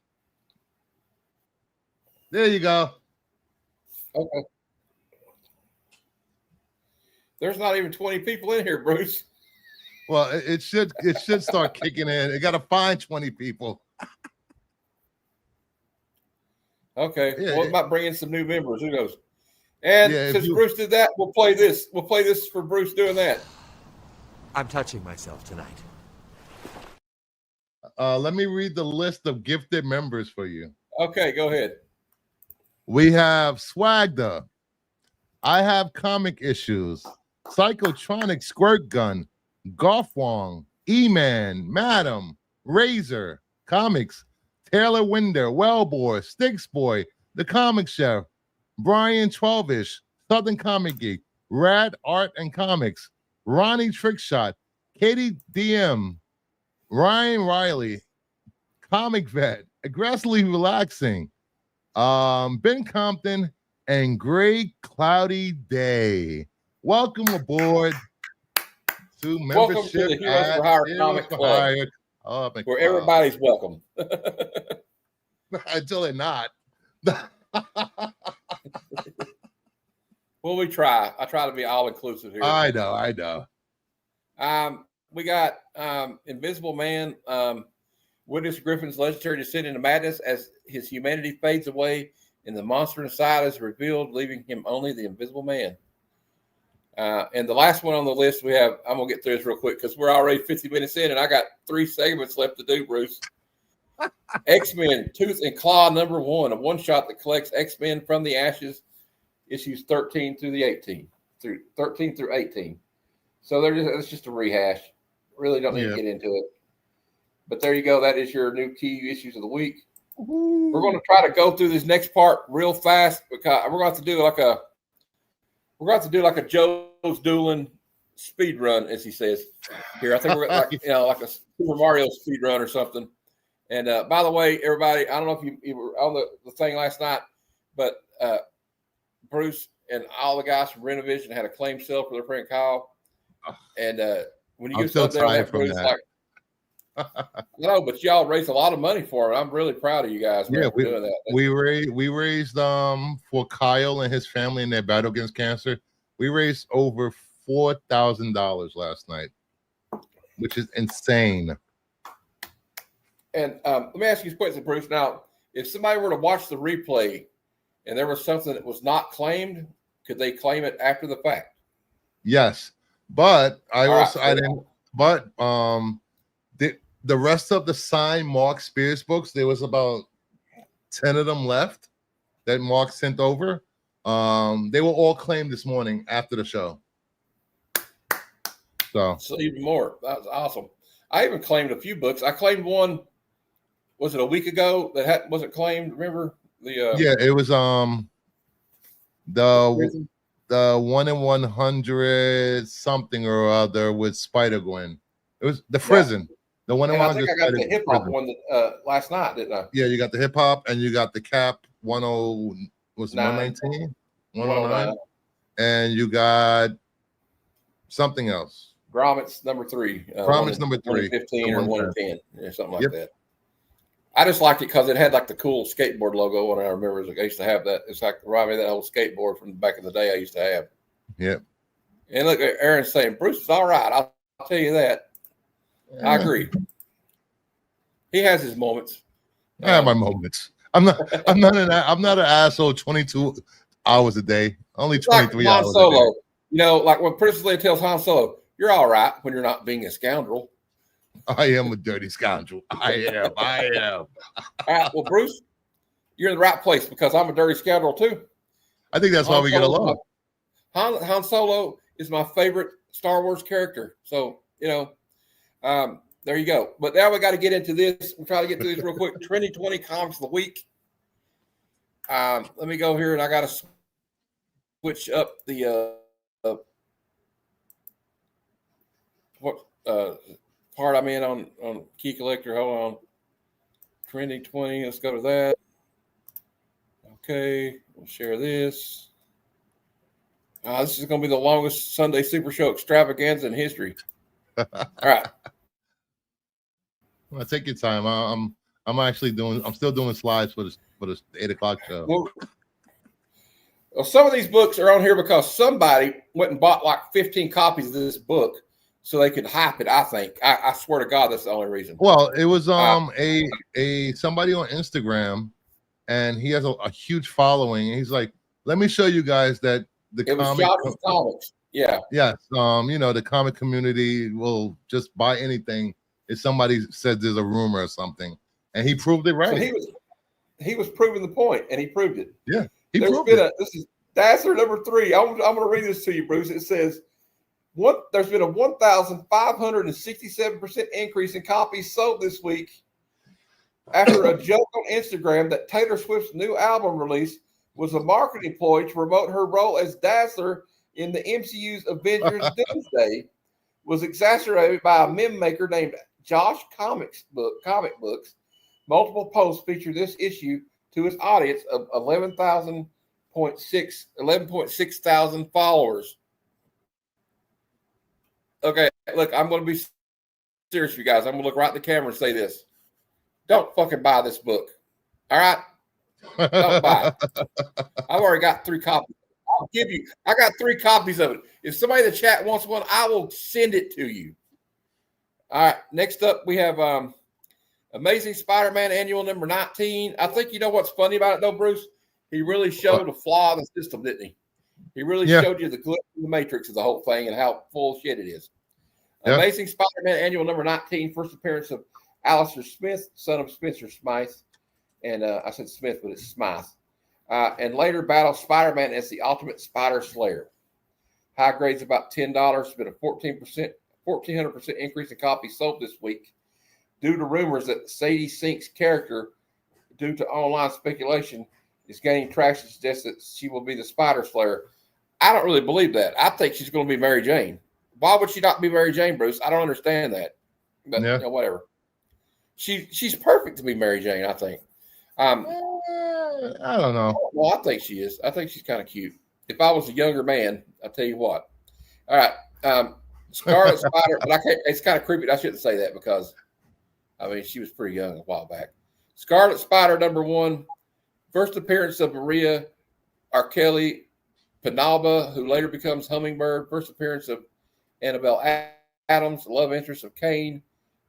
There you go. Okay. There's not even 20 people in here, Bruce. Well, it should start kicking in. It got to find 20 people. Okay. Yeah, well, it might bring in some new members. Who knows? And since Bruce did that, we'll play this. We'll play this for Bruce doing that. I'm touching myself tonight. Let me read the list of gifted members for you. Okay, go ahead. We have Swagda. I have comic issues. Psychotronic Squirt Gun. Golf Wong. E-Man. Madam. Razor. Comics. Taylor Winder. Wellbore. Sticks Boy. The Comic Chef. Brian 12ish. Southern Comic Geek. Rad Art and Comics. Ronnie Trickshot. Katie DM. Ryan Riley. Comic Vet. Aggressively Relaxing. Ben Compton and Great Cloudy Day. Welcome aboard to membership. Welcome to the Heroes for Hire Comic Club, where everybody's welcome. Until they're not. Well, Well, we try. I try to be all inclusive here. I know. We got Invisible Man. Witness Griffin's legendary descent into madness as his humanity fades away and the monster inside is revealed, leaving him only the Invisible Man. And the last one on the list we have, I'm going to get through this real quick because we're already 50 minutes in and I got 3 segments left to do, Bruce. X-Men Tooth and Claw #1, a one-shot that collects X-Men from the ashes, issues 13 through 18. So it's just a rehash. Really don't need to get into it. But there you go. That is your new key issues of the week. Ooh. We're going to try to go through this next part real fast because we're going to have to do like a Joe's Dueling speed run, as he says here. I think we're like a Super Mario speed run or something. And by the way, everybody, I don't know if you were on the thing last night, but Bruce and all the guys from Renovision had a claim sale for their friend Kyle. And when you get stuff there on that, Bruce, like, no, but y'all raised a lot of money for it. I'm really proud of you guys. Yeah, for doing that. We raised for Kyle and his family in their battle against cancer. We raised over $4,000 last night, which is insane. And let me ask you a question, Bruce. Now, if somebody were to watch the replay and there was something that was not claimed, could they claim it after the fact? Yes, but the rest of the signed Mark Spears books, there was about 10 of them left that Mark sent over. They were all claimed this morning after the show. So even more. That was awesome. I even claimed a few books. I claimed one. Was it a week ago that wasn't claimed? Remember yeah, it was the 1 in 100 something or other with Spider-Gwen. It was the Prison. Yeah. The 1 in 100. I think I got the hip hop one last night, didn't I? Yeah, you got the hip hop and you got the Cap 119, 109, and you got something else. Gromit's #3. Gromit's #3. 15 or 110, something like that. I just liked it because it had like the cool skateboard logo, and I remember I used to have that. It's like reminded me of that old skateboard from back in the day I used to have. Yep. And look, Aaron's saying Bruce is all right. I'll tell you that. Yeah. I agree. He has his moments. I have my moments. I'm not an asshole 22 hours a day. Only 23 like Han hours Solo. a day. You know, like when Princess Leia tells Han Solo, "You're all right when you're not being a scoundrel." I am a dirty scoundrel. I am. All right, well, Bruce, you're in the right place because I'm a dirty scoundrel too. I think that's why we get along. Han Solo is my favorite Star Wars character. So, there you go. But now we got to get into this. We'll try to get through this real quick. 2020 comics of the week. Let me go here and I got to switch up the part I'm in on Key Collector. Hold on. Trending 20. Let's go to that. Okay. We'll share this. This is going to be the longest Sunday Super Show extravaganza in history. All right. Well, take your time. I'm still doing slides for the 8 o'clock show. Well, some of these books are on here because somebody went and bought like 15 copies of this book so they could hype it. I think. I swear to God, that's the only reason. Well, it was a somebody on Instagram, and he has a huge following. And he's like, "Let me show you guys that the comics, yeah, yes, the comic community will just buy anything if somebody says there's a rumor or something." And he proved it right. So he was proving the point, and he proved it. Yeah, this is Dazzler #3. I'm going to read this to you, Bruce. It says, there's been a 1,567% increase in copies sold this week after a joke on Instagram that Taylor Swift's new album release was a marketing ploy to promote her role as Dazzler in the MCU's Avengers Doomsday was exacerbated by a meme maker named Josh Comic Books. Multiple posts feature this issue to its audience of 11.6 thousand followers. Okay, look, I'm going to be serious with you guys. I'm going to look right at the camera and say this. Don't fucking buy this book. All right? Don't buy it. I've already got 3 copies. I'll give you. I got 3 copies of it. If somebody in the chat wants one, I will send it to you. All right. Next up, we have Amazing Spider-Man Annual number 19. I think you know what's funny about it, though, Bruce? He really showed the flaw in the system, didn't he? He really showed you the glitch in the matrix of the whole thing and how full shit it is. Yeah. Amazing Spider-Man Annual number 19, first appearance of Alistair Smith, son of Spencer Smythe. And I said Smith, but it's Smythe. And later battle Spider-Man as the ultimate Spider Slayer. High grade's about $10. It's been a 1,400% increase in copies sold this week due to rumors that Sadie Sink's character, due to online speculation, is gaining traction, suggests that she will be the Spider Slayer. I don't really believe that. I think she's going to be Mary Jane. Why would she not be Mary Jane, Bruce? I don't understand that. But whatever. She's perfect to be Mary Jane, I think. I don't know. Well, I think she is. I think she's kind of cute. If I was a younger man, I'll tell you what. All right. Scarlet Spider, but I can't. It's kind of creepy. I shouldn't say that because, I mean, she was pretty young a while back. Scarlet Spider number 1, first appearance of Maria Arkeli Penalba, who later becomes Hummingbird. First appearance of Annabelle Adams, love interest of Kane.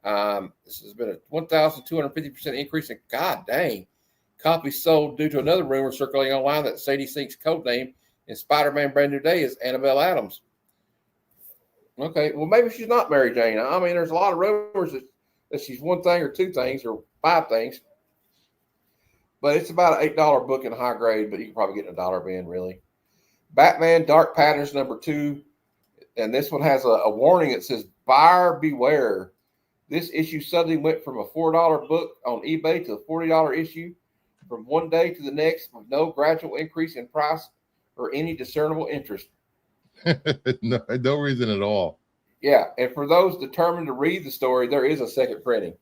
This has been a 1,250% increase in, God dang, copies sold due to another rumor circulating online that Sadie Sink's code name in Spider-Man Brand New Day is Annabelle Adams. Okay, well, maybe she's not Mary Jane. I mean, there's a lot of rumors that she's one thing or 2 things or 5 things. But it's about an $8 book in high grade, but you can probably get in a dollar bin, really. Batman Dark Patterns number 2. And this one has a warning that says, buyer beware. This issue suddenly went from a $4 book on eBay to a $40 issue from one day to the next with no gradual increase in price or any discernible interest. No reason at all. Yeah, and for those determined to read the story, there is a second printing.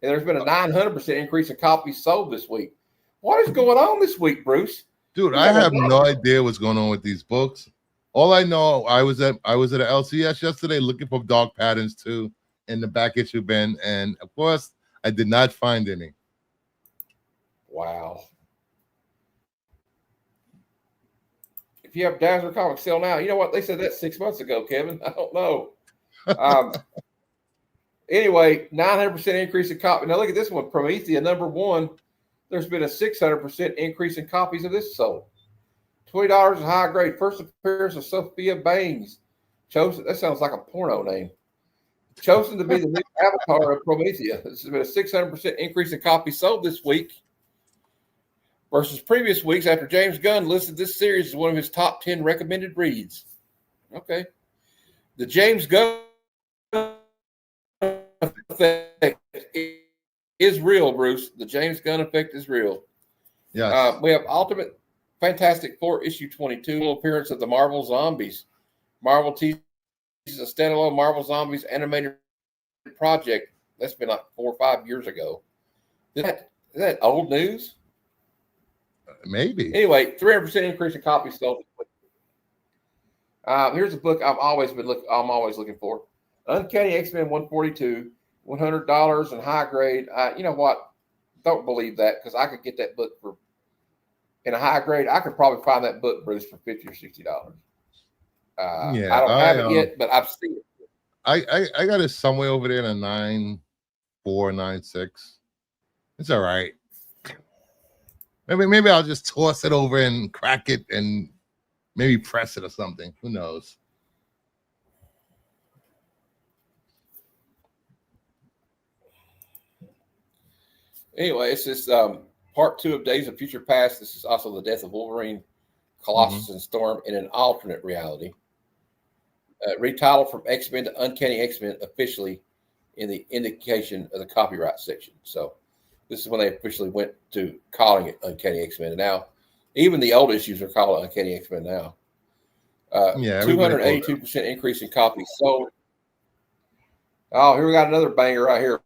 And there's been a 900% increase in copies sold this week. What is going on this week, Bruce? Dude, I have no idea what's going on with these books. All I know, I was at a LCS yesterday looking for Dark Patterns 2 in the back issue bin, and of course, I did not find any. Wow. If you have Dazzler Comics sale now, you know what? They said that 6 months ago, Kevin. I don't know. Anyway, 900% increase in copy. Now look at this one, Promethea number 1. There's been a 600% increase in copies of this sold. $20 in high grade. First appearance of Sophia Bangs. Chosen. That sounds like a porno name. Chosen to be the new avatar of Promethea. This has been a 600% increase in copies sold this week versus previous weeks after James Gunn listed this series as one of his top 10 recommended reads. Okay. The James Gunn effect is real, Bruce. The James Gunn effect is real. Yeah. We have Ultimate Fantastic Four issue 22, little appearance of the Marvel Zombies. Marvel teases a standalone Marvel Zombies animated project. That's been like 4 or 5 years ago. Is that old news? Maybe. Anyway, 300% increase in copies sold. Here's a book I'm always looking for. Uncanny X-Men 142, $100 in high grade. You know what? Don't believe that because I could get that book for in a high grade. I could probably find that book, Bruce, for $50 or $60. Yeah, I don't have it yet, but I've seen it. I got it somewhere over there in a 9.4, 9.6. It's all right. Maybe I'll just toss it over and crack it and maybe press it or something. Who knows? Anyway, it's this part 2 of Days of Future Past. This is also the death of Wolverine, Colossus, and Storm in an alternate reality. Retitled from X-Men to Uncanny X-Men officially in the indication of the copyright section. So this is when they officially went to calling it Uncanny X-Men. And now even the old issues are called Uncanny X-Men now. 282% increase in copies sold. Oh, here we got another banger right here,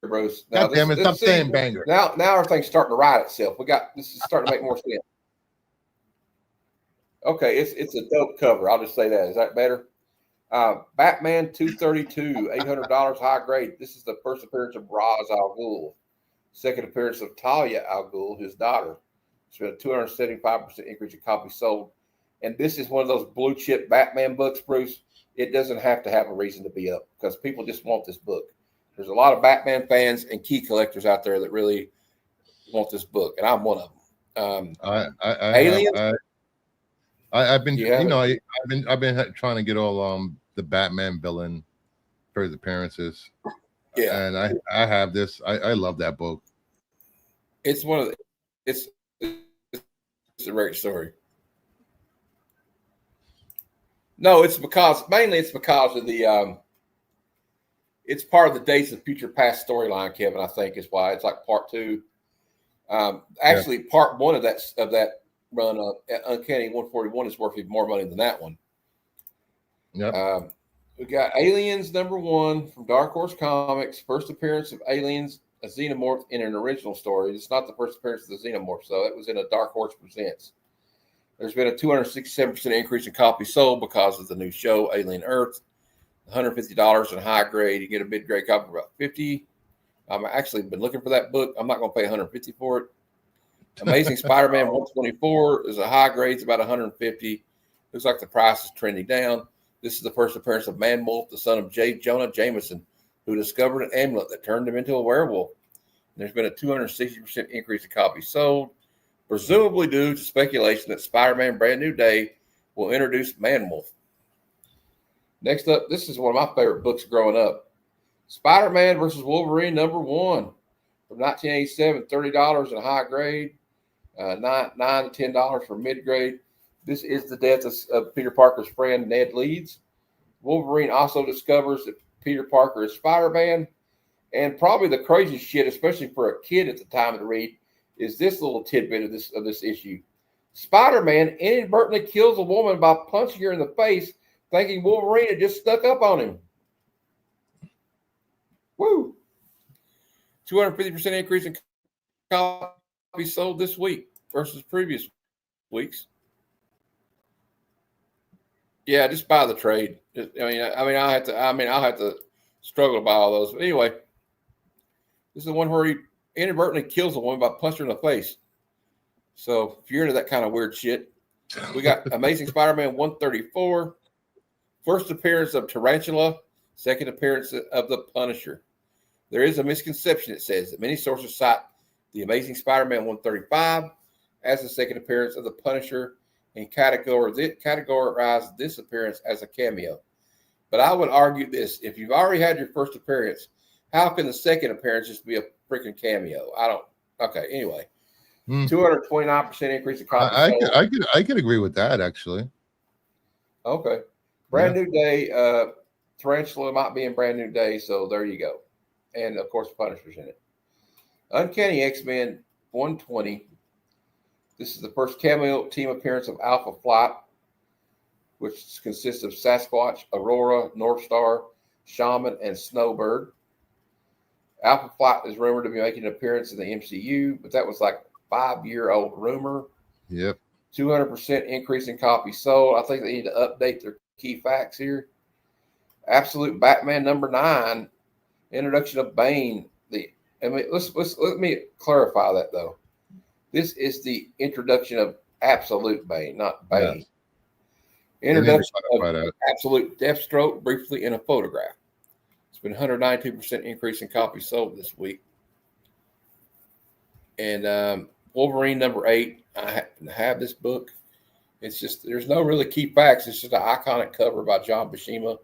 Bruce. Now, God damn it, stop saying banger. Now everything's starting to ride itself. This is starting to make more sense. Okay, it's a dope cover. I'll just say that. Is that better? Batman 232, $800 high grade. This is the first appearance of Ra's al Ghul. Second appearance of Talia al Ghul, his daughter. It's been a 275% increase in copies sold. and this is one of those blue chip Batman books, Bruce, it doesn't have to have a reason to be up because people just want this book. There's a lot of Batman fans and key collectors out there that really want this book, and I'm one of them. Aliens. I've been, I've been trying to get all the Batman villain first appearances. Yeah, and I have this. I love that book. It's one of the, it's a great story. No, mainly it's because of the it's part of the Days of Future Past storyline, Kevin. I think is why it's like part 2. Actually, part 1 of that run of Uncanny 141 is worth even more money than that one. Yep. We got Aliens #1 from Dark Horse Comics. First appearance of Aliens, a xenomorph in an original story. It's not the first appearance of the xenomorph, so it was in a Dark Horse Presents. There's been a 267% increase in copies sold because of the new show, Alien Earth. $150 in high grade. You get a mid grade copy for about $50. I've actually been looking for that book. I'm not going to pay $150 for it. Amazing Spider-Man 124 is a high grade. It's about $150. Looks like the price is trending down. This is the first appearance of Man Wolf, the son of J. Jonah Jameson, who discovered an amulet that turned him into a werewolf. And there's been a 260% increase in copies sold, presumably due to speculation that Spider-Man Brand New Day will introduce Man Wolf. Next up, this is one of my favorite books growing up. Spider-Man versus Wolverine #1 from 1987, $30 in a high grade, $9 to $10 for mid grade. This is the death of Peter Parker's friend, Ned Leeds. Wolverine also discovers that Peter Parker is Spider-Man. And probably the craziest shit, especially for a kid at the time to read, is this little tidbit of this issue. Spider-Man inadvertently kills a woman by punching her in the face, thinking Wolverine had just stuck up on him. Woo! 250% increase in copies sold this week versus previous weeks. Yeah, just buy the trade. I'll have to struggle to buy all those. But anyway, this is the one where he inadvertently kills a woman by punching her in the face. So if you're into that kind of weird shit, we got Amazing Spider-Man 134, first appearance of Tarantula, second appearance of the Punisher. There is a misconception, it says, that many sources cite the Amazing Spider-Man 135 as the second appearance of the Punisher and categorize this appearance as a cameo. But I would argue this: if you've already had your first appearance, how can the second appearance just be a freaking cameo? Okay, anyway. 229% increase in copies sold. I could agree with that, actually. Okay. Brand New Day, Tarantula might be in Brand New Day, so there you go. And, of course, Punisher's in it. Uncanny X-Men 120. This is the first cameo team appearance of Alpha Flight, which consists of Sasquatch, Aurora, North Star, Shaman, and Snowbird. Alpha Flight is rumored to be making an appearance in the MCU, but that was like a 5-year-old rumor. Yep. 200% increase in copies sold. I think they need to update their key facts here. Absolute Batman #9, introduction of Bane. Let me clarify that though. This is the introduction of Absolute Bane, not Bane. Yes. Introduction of Absolute Deathstroke briefly in a photograph. It's been 192% increase in copies sold this week. And Wolverine #8, I happen to have this book. It's just, there's no really key facts. It's just an iconic cover by John Buscema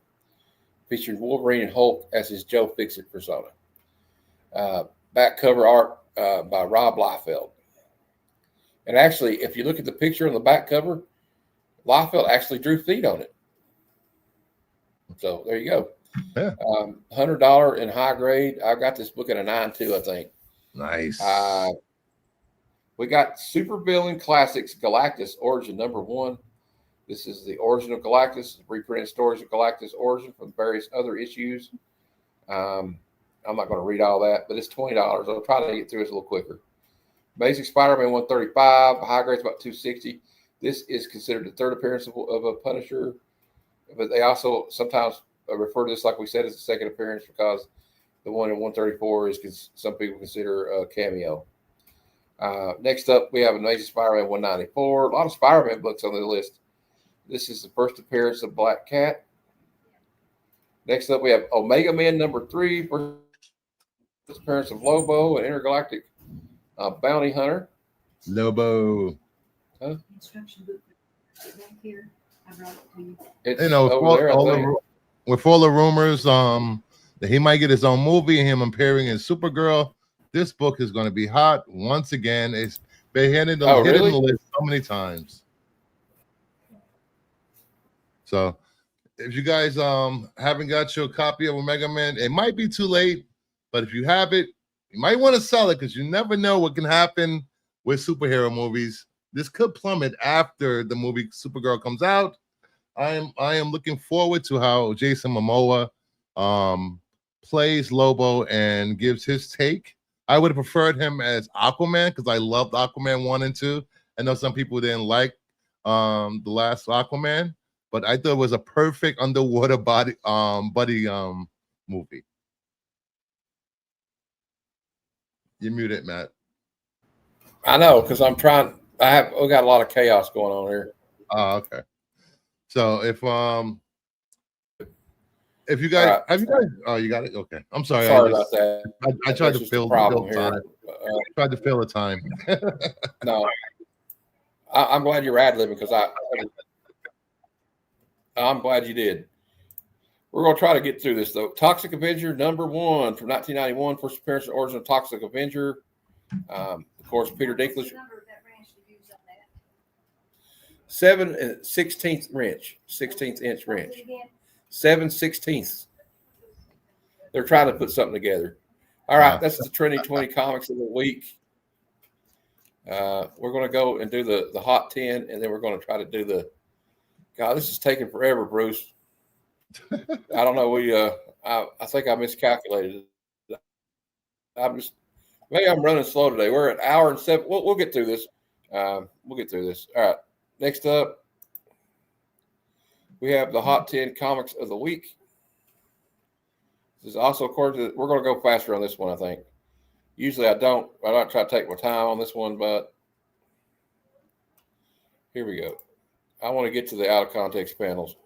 featuring Wolverine and Hulk as his Joe Fixit persona. Back cover art by Rob Liefeld. And actually, if you look at the picture on the back cover, Liefeld actually drew feet on it. So there you go. Yeah. $100 in high grade. I got this book at a 9.2, I think. Nice. We got Super Villain Classics Galactus Origin #1. This is the origin of Galactus, reprinted stories of Galactus' origin from various other issues. I'm not going to read all that, but it's $20. I'll try to get through this a little quicker. Amazing Spider-Man 135, high grade's about 260. This is considered the third appearance of a Punisher, but they also sometimes refer to this, like we said, as the second appearance because the one in 134 is some people consider a cameo. Next up, we have Amazing Spider-Man 194. A lot of Spider-Man books on the list. This is the first appearance of Black Cat. Next up, we have Omega Man number 3, first appearance of Lobo, an intergalactic bounty hunter. Lobo. Instruction book back here. I brought it to you. It's You know, over there, I think. with all the rumors that he might get his own movie and him appearing in Supergirl, this book is going to be hot once again. It's been hidden on the list so many times. So if you guys haven't got your copy of Omega Man, it might be too late, but if you have it, you might want to sell it because you never know what can happen with superhero movies. This could plummet after the movie Supergirl comes out. I am looking forward to how Jason Momoa plays Lobo and gives his take. I would have preferred him as Aquaman because I loved Aquaman 1 and 2. I know some people didn't like the last Aquaman, but I thought it was a perfect underwater buddy movie. You're muted, Matt. I know, because we got a lot of chaos going on here. Oh, okay. So if you guys you got it. Okay, I'm sorry. Sorry about that. I tried to fill problem time. here. Tried to fill the time. No, I'm glad you're ad-libbing because I'm glad you did. We're going to try to get through this though. Toxic Avenger number 1 from 1991, first appearance of Origin of Toxic Avenger. Of course, Peter Dinklage. 7/16 wrench, 16th inch wrench, 7/16. They're trying to put something together. All right, that's the 2020 comics of the week. We're going to go and do the hot 10, and then we're going to try to do the. God, this is taking forever, Bruce. I don't know. I think I miscalculated. Maybe I'm running slow today. We're at 1 hour and 7. We'll get through this. We'll get through this. All right. Next up, we have the Hot 10 Comics of the Week. This is also according to, we're going to go faster on this one, I think. Usually I don't try to take my time on this one, but here we go. I want to get to the out of context panels,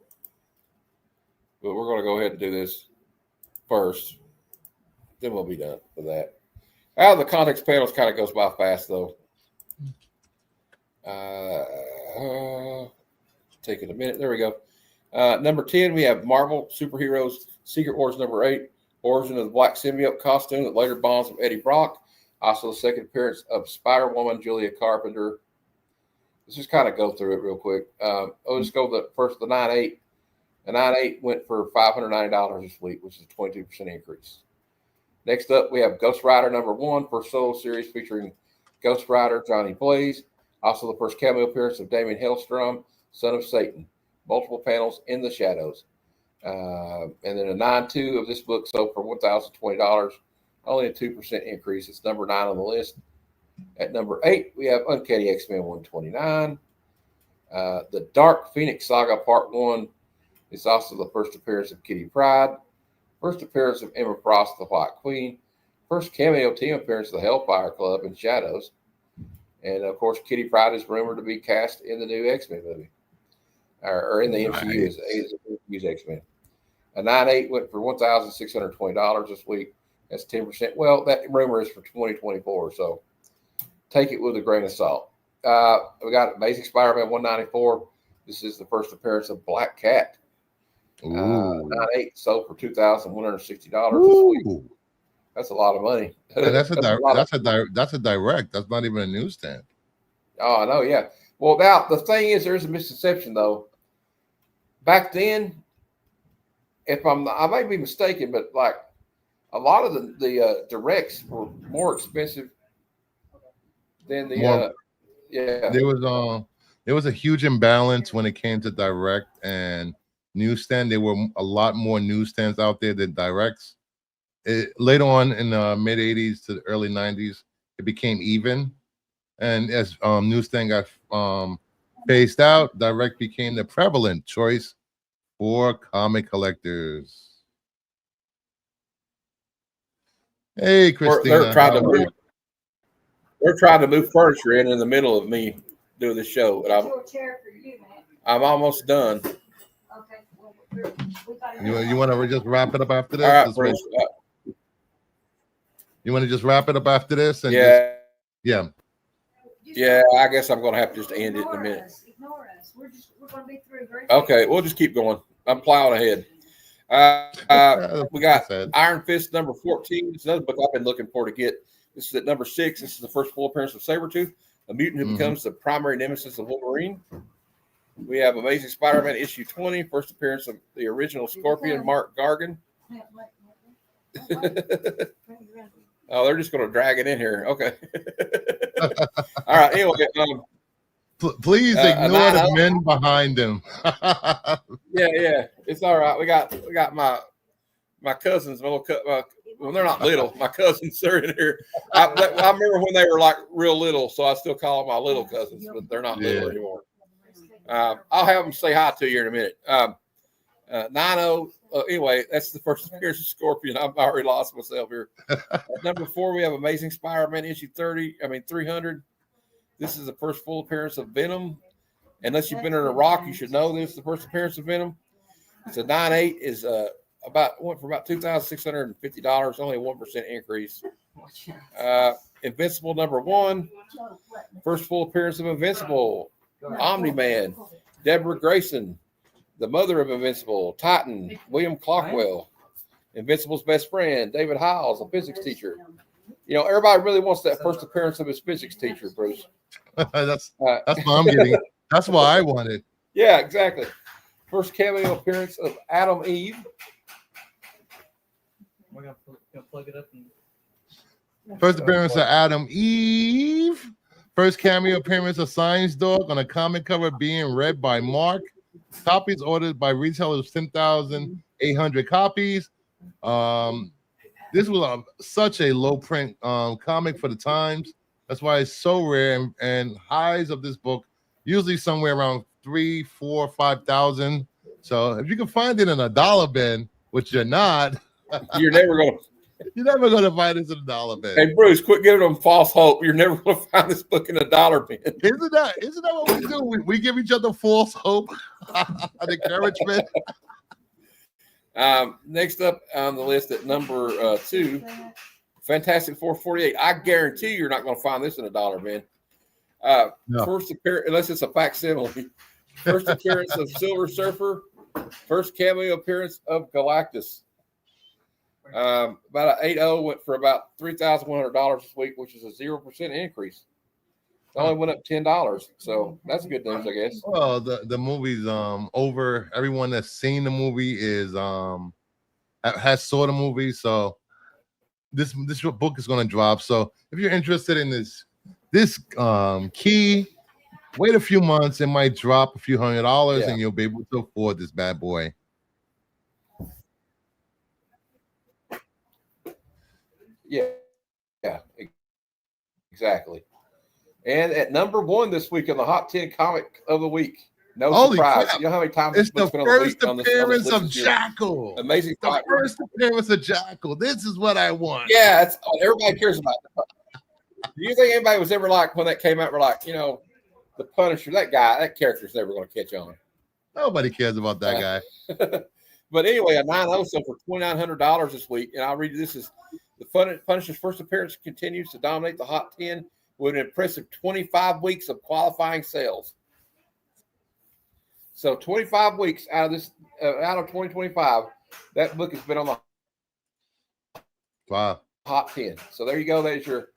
but we're going to go ahead and do this first. Then we'll be done with that. Out of the context panels kind of goes by fast, though. Taking a minute. There we go. Number 10, we have Marvel Superheroes Secret Wars number 8, origin of the black symbiote costume that later bonds with Eddie Brock. Also the second appearance of Spider-Woman Julia Carpenter. Let's just kind of go through it real quick. I'll just go the 9/8. The 9/8 went for $590 this week, which is a 22% increase. Next up, we have Ghost Rider number 1 for solo series featuring Ghost Rider Johnny Blaze. Also the first cameo appearance of Damien Hellstrom, Son of Satan. Multiple panels in the shadows. And then a 9/2 of this book sold for $1,020. Only a 2% increase. It's number 9 on the list. At number 8, we have Uncanny X-Men 129. The Dark Phoenix Saga Part 1 is also the first appearance of Kitty Pryde. First appearance of Emma Frost, the White Queen. First cameo team appearance of the Hellfire Club in Shadows. And, of course, Kitty Pryde is rumored to be cast in the new X-Men movie. Or in the MCU as X-Men. A 9/8 went for $1,620 this week. That's 10%. Well, that rumor is for 2024, so take it with a grain of salt. We got Amazing Spider-Man 194. This is the first appearance of Black Cat. 9/8 sold for $2,160 this week. That's a lot of money. And that's a direct. That's not even a newsstand. Oh, I know, yeah. Well, now the thing is, there's a misconception though. Back then, I may be mistaken, but like a lot of the directs were more expensive than the There was a huge imbalance when it came to direct and newsstand. There were a lot more newsstands out there than directs. Later on in the mid 80s to the early 90s, it became even. And as newsstand got phased out, direct became the prevalent choice for comic collectors. Hey, Christina. They're trying to move furniture in the middle of me doing the show. And I'm almost done. Okay. Well, we gotta- You want to just wrap it up after this? All right, This way- Bruce. You want to just wrap it up after this? And Yeah. yeah. Yeah, I guess I'm going to have to just end it in a minute. Ignore us. We're going to be through very Okay, we'll just keep going. I'm plowing ahead. We got Iron Fist number 14. It's another book I've been looking for to get. This is at number 6. This is the first full appearance of Sabretooth, a mutant who becomes the primary nemesis of Wolverine. We have Amazing Spider-Man issue 20, first appearance of the original Scorpion, Mark Gargan. Oh, they're just going to drag it in here. Okay. All right. Anyway, please ignore the men behind them. yeah, it's all right. We got my cousins. Well, they're not little. My cousins are in here. I remember when they were like real little, so I still call them my little cousins, but they're not little anymore. I'll have them say hi to you in a minute. 9-0. Anyway, that's the first appearance of Scorpion. I've already lost myself here. Number 4, we have Amazing Spider-Man issue 300. This is the first full appearance of Venom. Unless you've been in a rock, you should know this is the first appearance of Venom. It's a 9.8 is went for about $2,650, only a 1% increase. Invincible number 1, first full appearance of Invincible. Omni-Man, Deborah Grayson, the mother of Invincible, Titan, William Clockwell, Invincible's best friend, David Hiles, a physics teacher. You know, everybody really wants that first appearance of his physics teacher, Bruce. That's what I'm getting. That's what I wanted. Yeah, exactly. First cameo appearance of Adam Eve. We're gonna plug it up. First appearance of Adam Eve. First cameo appearance of Science Dog on a comic cover being read by Mark. Copies ordered by retailers, 10,800 copies. This was such a low print comic for the times. That's why it's so rare. And highs of this book usually somewhere around 3,000, 4,000, 5,000. So if you can find it in a dollar bin, which you're not, You're never gonna find this in a dollar bin. Hey Bruce, quit giving them false hope. You're never gonna find this book in a dollar bin. Isn't that what we do? We give each other false hope and encouragement. Next up on the list at number 2, Fantastic Four 48. I guarantee you're not going to find this in a dollar bin. No. First appearance, unless it's a facsimile. First appearance of Silver Surfer. First cameo appearance of Galactus. About an 8.0 went for about $3,100 this week, which is a 0% increase. It only went up $10, so that's good news, I guess. Well, the movie's over. Everyone that's seen the movie is has saw the movie, so this book is going to drop. So if you're interested in this key, wait a few months. It might drop a few $100, and you'll be able to afford this bad boy. Yeah, exactly. And at number 1 this week in the Hot 10 Comic of the Week. No Holy surprise. crap. You know how many times It's the been first on this appearance list of this year? Jackal. Amazing. The first appearance of Jackal. This is what I want. Yeah, it's everybody cares about it. Do you think anybody was ever like, when that came out, we're like, you know, the Punisher, that character's never going to catch on. Nobody cares about that guy. But anyway, a 9.0 sold for $2,900 this week. And I'll read you, this is the Punisher's first appearance continues to dominate the Hot 10 with an impressive 25 weeks of qualifying sales. So 25 weeks out of 2025, that book has been on the Hot 10. So there you go. There's your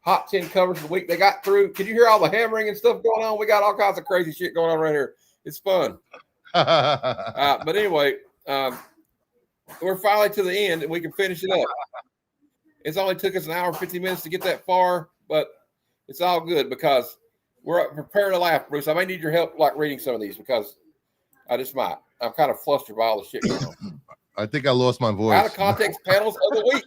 Hot 10 covers of the week. They got through. Can you hear all the hammering and stuff going on? We got all kinds of crazy shit going on right here. It's fun. But anyway, we're finally to the end and we can finish it up. It's only took us an hour and 50 minutes to get that far, but it's all good because we're prepared to laugh, Bruce. I may need your help like reading some of these because I just might. I'm kind of flustered by all the shit going on. I think I lost my voice. Out of context panels of the week.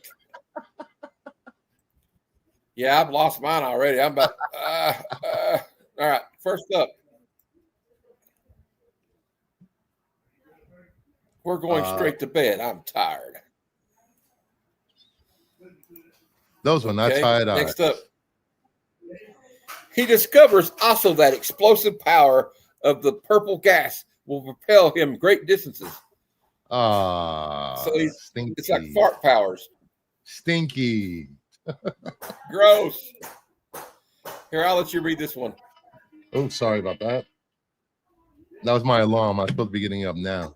Yeah, I've lost mine already. I'm about all right. First up. We're going straight to bed. I'm tired. Those were not tired eyes. Next up. He discovers also that explosive power of the purple gas will propel him great distances. So Stinky. it's like fart powers. Stinky. Gross. Here, I'll let you read this one. Oh, sorry about that. That was my alarm. I'm supposed to be getting up now.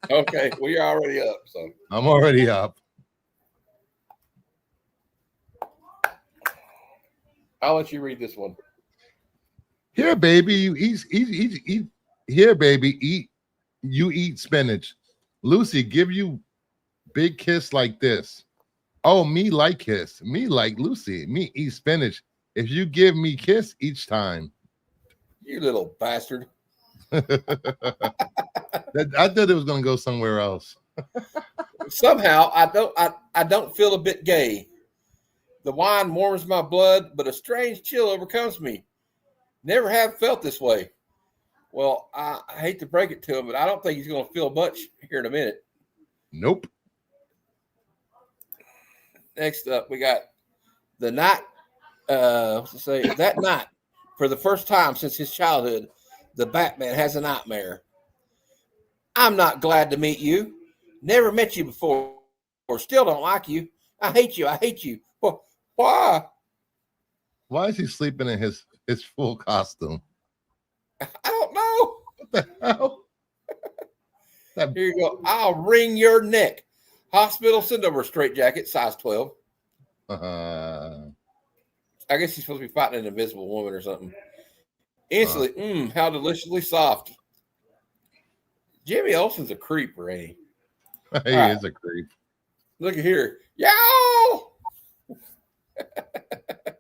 Okay, well, you're already up, so I'm already up. I'll let you read this one. Here, baby, you eat. Here, baby, eat. You eat spinach. Lucy, give you big kiss like this. Oh, me like kiss. Me like Lucy. Me eat spinach. If you give me kiss each time. You little bastard. I thought it was gonna go somewhere else. Somehow I don't feel a bit gay. The wine warms my blood, but a strange chill overcomes me. Never have felt this way. Well, I hate to break it to him, but I don't think he's going to feel much here in a minute. Nope. Next up, we got the night. That night, for the first time since his childhood, the Batman has a nightmare. I'm not glad to meet you. Never met you before, or still don't like you. I hate you. I hate you. Well, why? Why is he sleeping in his full costume? I don't know. What the hell? Here you go. I'll wring your neck. Hospital, send over a straitjacket, size 12. I guess he's supposed to be fighting an invisible woman or something. Instantly, how deliciously soft. Jimmy Olsen's a creeper, ain't he? He is a creep. Look at here. Yo!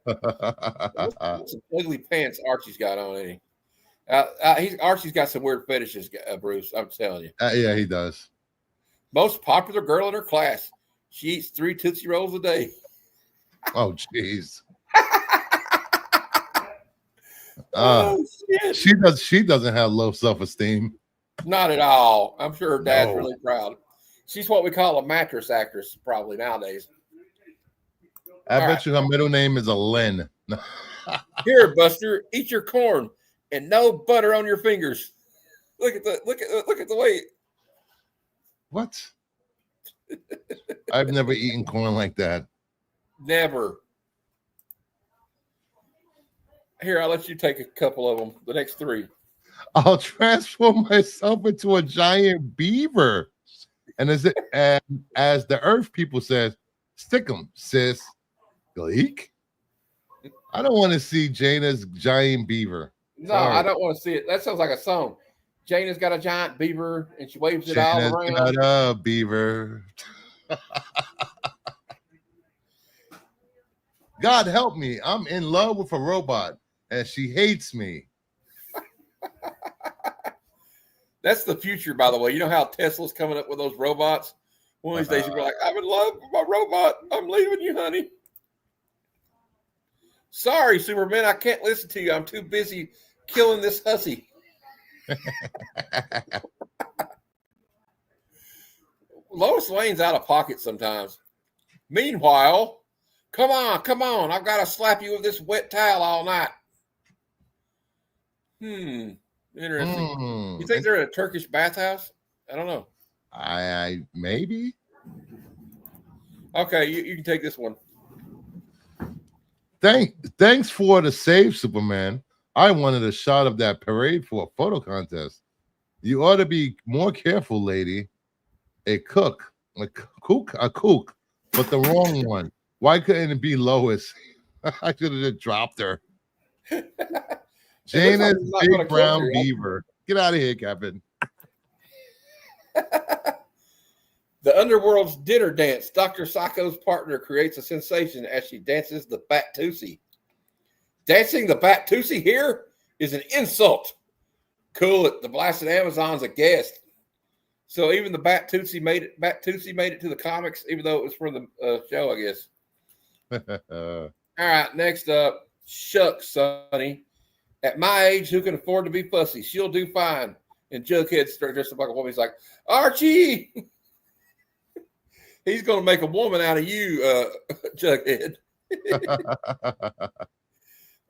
Some ugly pants Archie's got on, ain't he? Archie's got some weird fetishes, Bruce. I'm telling you. Yeah, he does. Most popular girl in her class. She eats 3 Tootsie Rolls a day. Oh, jeez. Oh, shit. She doesn't have low self-esteem. Not at all. I'm sure her dad's really proud. She's what we call a mattress actress, probably nowadays. I bet you her middle name is a Lynn. Here, Buster, eat your corn and no butter on your fingers. Look at the weight. What? I've never eaten corn like that. Never. Here, I'll let you take a couple of them. The next 3. I'll transform myself into a giant beaver. And as the Earth people says, stick 'em, sis. Gleek? I don't want to see Jaina's giant beaver. No, I don't want to see it. That sounds like a song. Jaina's got a giant beaver and she waves it all around. Got a beaver. God help me. I'm in love with a robot and she hates me. That's the future, by the way. You know how Tesla's coming up with those robots? One of these days, you'll be like, I'm in love with my robot. I'm leaving you, honey. Sorry, Superman. I can't listen to you. I'm too busy killing this hussy. Lois Lane's out of pocket sometimes. Meanwhile, come on. I've got to slap you with this wet towel all night. Interesting. You think they're in a Turkish bathhouse? I don't know. I maybe. Okay, you can take this one. Thanks for the save, Superman. I wanted a shot of that parade for a photo contest. You ought to be more careful, lady. A kook, but the wrong one. Why couldn't it be Lois? I should have just dropped her. Jaina's big brown beaver. Get out of here, Captain. The underworld's dinner dance. Dr. Sacco's partner creates a sensation as she dances the Bat-Tusi. Dancing the Bat-Tusi here is an insult. Cool it. The blasted Amazon's a guest. So even the Bat-Tusi made it to the comics, even though it was from the show, I guess. All right, next up, shucks, Sonny. At my age, who can afford to be fussy? She'll do fine. And Jughead starts dressed up like a woman. He's like, Archie! He's going to make a woman out of you, Jughead.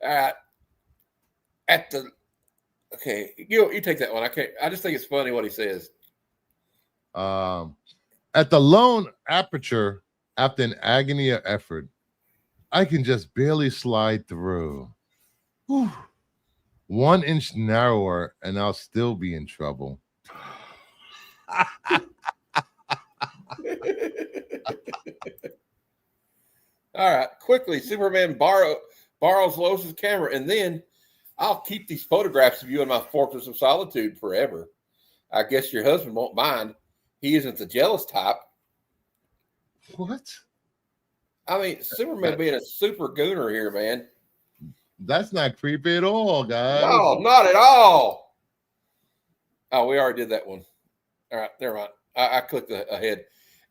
All right. At the Okay, you take that one. I can't. I just think it's funny what he says. At the lone aperture, after an agony of effort, I can just barely slide through. Whew. 1 inch narrower, and I'll still be in trouble. All right, quickly, Superman borrows Lois's camera, and then I'll keep these photographs of you in my fortress of solitude forever. I guess your husband won't mind. He isn't the jealous type. What? I mean, Superman being a super gooner here, man. That's not creepy at all, guys. No, not at all. Oh, we already did that one. All right, never mind. I clicked ahead.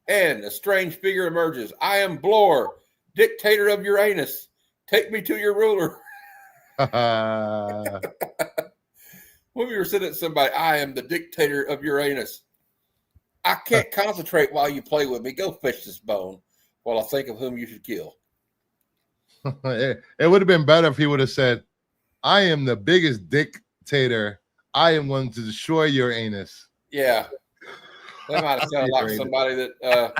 And a strange figure emerges. I am Blore, dictator of Uranus. Take me to your ruler. When we were sitting at somebody, I am the dictator of Uranus. I can't concentrate while you play with me. Go fetch this bone while I think of whom you should kill. It would have been better if he would have said, I am the biggest dictator. I am going to destroy your anus. Yeah. That might have sounded like somebody that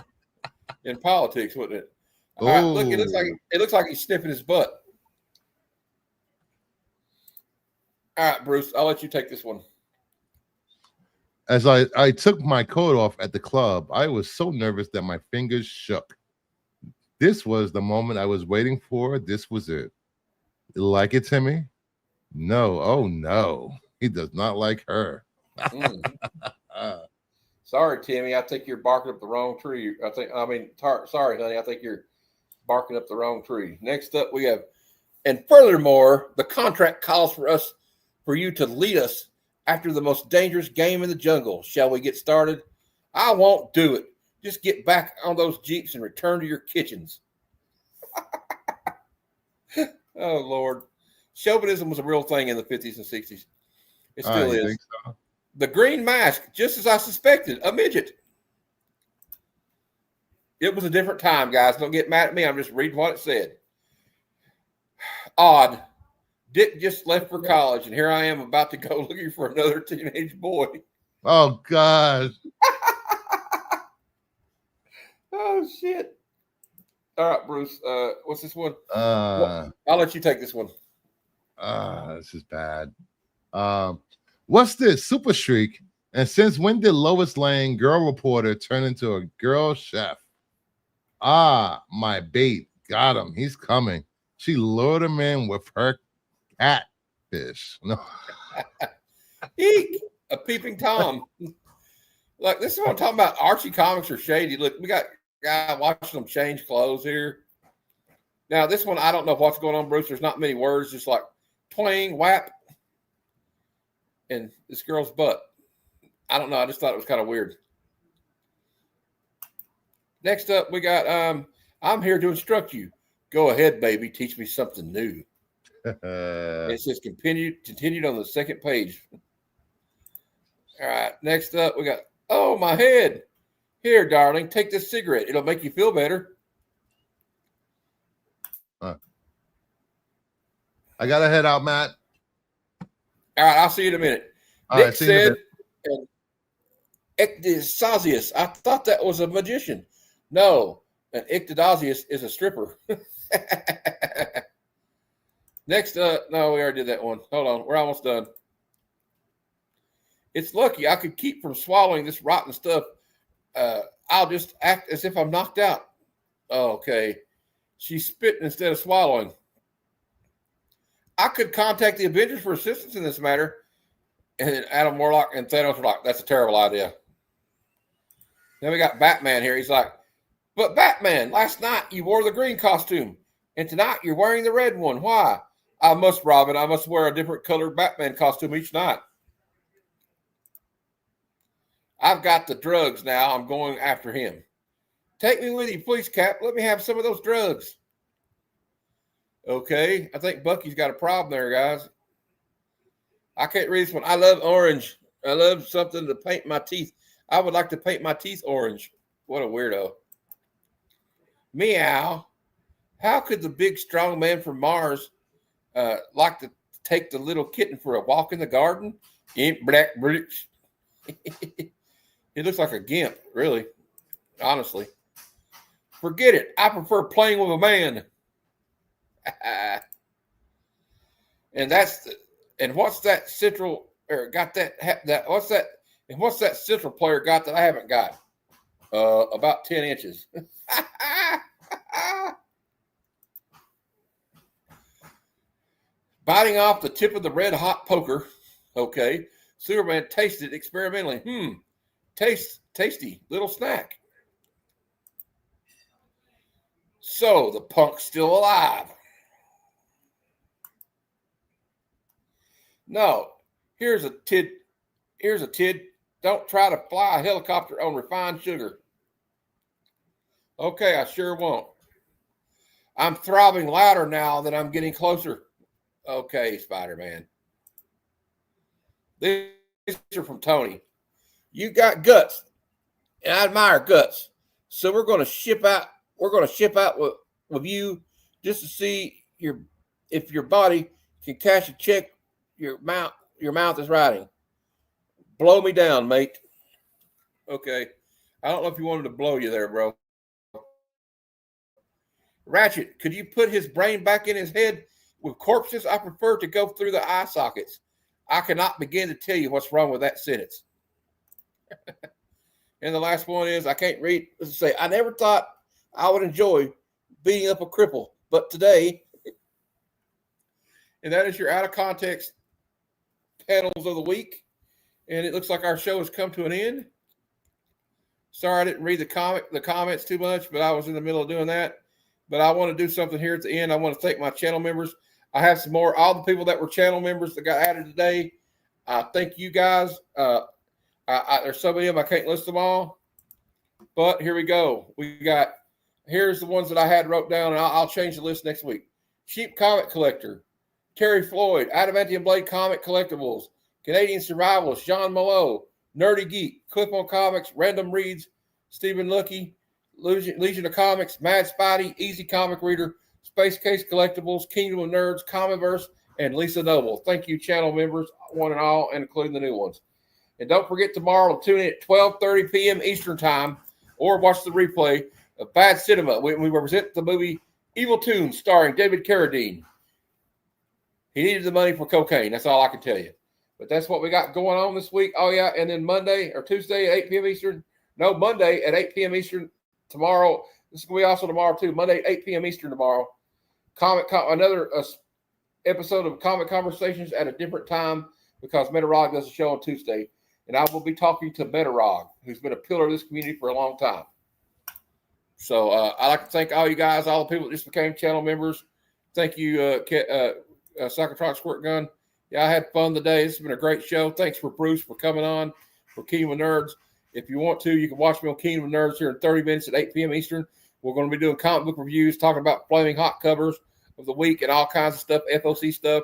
in politics, wouldn't it? All right, look, it looks like he's sniffing his butt. All right, Bruce, I'll let you take this one. As I took my coat off at the club, I was so nervous that my fingers shook. This was the moment I was waiting for. This was it. You like it, Timmy? No. Oh, no. He does not like her. Sorry, Timmy. I think you're barking up the wrong tree. Sorry, honey. I think you're barking up the wrong tree. Next up, we have, and furthermore, the contract calls for you to lead us after the most dangerous game in the jungle. Shall we get started? I won't do it. Just get back on those Jeeps and return to your kitchens. Oh, Lord. Chauvinism was a real thing in the 50s and 60s. It still is. Think so? The green mask, just as I suspected, a midget. It was a different time, guys. Don't get mad at me. I'm just reading what it said. Odd. Dick just left for college, and here I am about to go looking for another teenage boy. Oh, God. Oh, shit. All right, Bruce. What's this one? I'll let you take this one. This is bad. What's this? Super Shriek. And since when did Lois Lane, girl reporter, turn into a girl chef? My bait. Got him. He's coming. She lured him in with her catfish. No. Eek! A peeping Tom. Like, this is what I'm talking about. Archie comics are shady. Look, we got a guy watching them change clothes here. Now, this one, I don't know what's going on, Bruce. There's not many words, just like twang, whap, and this girl's butt. I don't know. I just thought it was kind of weird. Next up, we got, I'm here to instruct you. Go ahead, baby. Teach me something new. It says continued on the second page. All right. Next up, we got, oh, my head. Here, darling, take this cigarette. It'll make you feel better. I got to head out, Matt. All right. I'll see you in a minute. All Nick right, see you in a said, bit. Ectodosius. I thought that was a magician. No, an Ectodosius is a stripper. Next up, no, we already did that one. Hold on, we're almost done. It's lucky I could keep from swallowing this rotten stuff. I'll just act as if I'm knocked out. Oh, okay. She's spitting instead of swallowing. I could contact the Avengers for assistance in this matter. And Adam Warlock and Thanos were like, that's a terrible idea. Then we got Batman here. He's like, but Batman, last night you wore the green costume. And tonight you're wearing the red one. Why? I must, Robin. I must wear a different colored Batman costume each night. I've got the drugs now. I'm going after him. Take me with you, please, Cap. Let me have some of those drugs. Okay. I think Bucky's got a problem there, guys. I can't read this one. I love orange. I love something to paint my teeth. I would like to paint my teeth orange. What a weirdo. Meow. How could the big strong man from Mars like to take the little kitten for a walk in the garden in black boots. He looks like a gimp, really, honestly. Forget it. I prefer playing with a man. And what's that central or got that what's that? And what's that central player got that I haven't got? About 10 inches. Biting off the tip of the red hot poker. Okay. Superman tasted experimentally. Tasty little snack. So the punk's still alive. No, here's a tid. Don't try to fly a helicopter on refined sugar. Okay, I sure won't. I'm throbbing louder now that I'm getting closer. Okay, Spider-Man. These are from Tony. You got guts, and I admire guts. So we're going to ship out. We're going to ship out with you just to see if your body can cash a check. Your mouth is writing. Blow me down, mate. Okay. I don't know if you wanted to blow you there, bro. Ratchet, could you put his brain back in his head with corpses? I prefer to go through the eye sockets. I cannot begin to tell you what's wrong with that sentence. And the last one is, I can't read. Let's say, I never thought I would enjoy beating up a cripple, but today, and that is your out of context panels of the week. And it looks like our show has come to an end. Sorry I didn't read the comments too much, but I was in the middle of doing that. But I want to do something here at the end. I want to thank my channel members. I have some more. All the people that were channel members that got added today. Thank you guys. There's so many of them, I can't list them all. But here we go. Here's the ones that I had wrote down, and I'll change the list next week. Sheep Comic Collector, Terry Floyd, Adamantium Blade Comic Collectibles, Canadian Survivals, Sean Mallow, Nerdy Geek, Clip on Comics, Random Reads, Stephen Lucky, Legion of Comics, Mad Spidey, Easy Comic Reader, Space Case Collectibles, Kingdom of Nerds, Comiverse, and Lisa Noble. Thank you, channel members, one and all, and including the new ones. And don't forget tomorrow to tune in at 12:30 p.m. Eastern Time or watch the replay of Bad Cinema. We represent the movie Evil Toons starring David Carradine. He needed the money for cocaine. That's all I can tell you. But that's what we got going on this week. Oh, yeah. And then Monday or Tuesday at 8 p.m. Eastern. No, Monday at 8 p.m. Eastern tomorrow. This is going to be also tomorrow, too. Monday, 8 p.m. Eastern tomorrow. Another episode of Comic Conversations at a different time because Metarog does a show on Tuesday. And I will be talking to Metarog, who's been a pillar of this community for a long time. So I'd like to thank all you guys, all the people that just became channel members. Thank you, Psychotronic Squirt Gun. Yeah, I had fun today. This has been a great show. Thanks for Bruce for coming on for Kingdom of Nerds. If you want to, you can watch me on Kingdom of Nerds here in 30 minutes at 8 p.m. Eastern. We're going to be doing comic book reviews, talking about flaming hot covers of the week and all kinds of stuff, FOC stuff,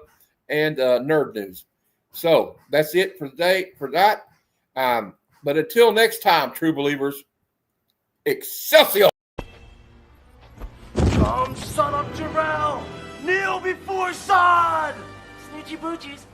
and nerd news. So that's it for today for that. But until next time, true believers, Excelsior! Come, son of Jarrell! Kneel before Zod! Snoochie boochies.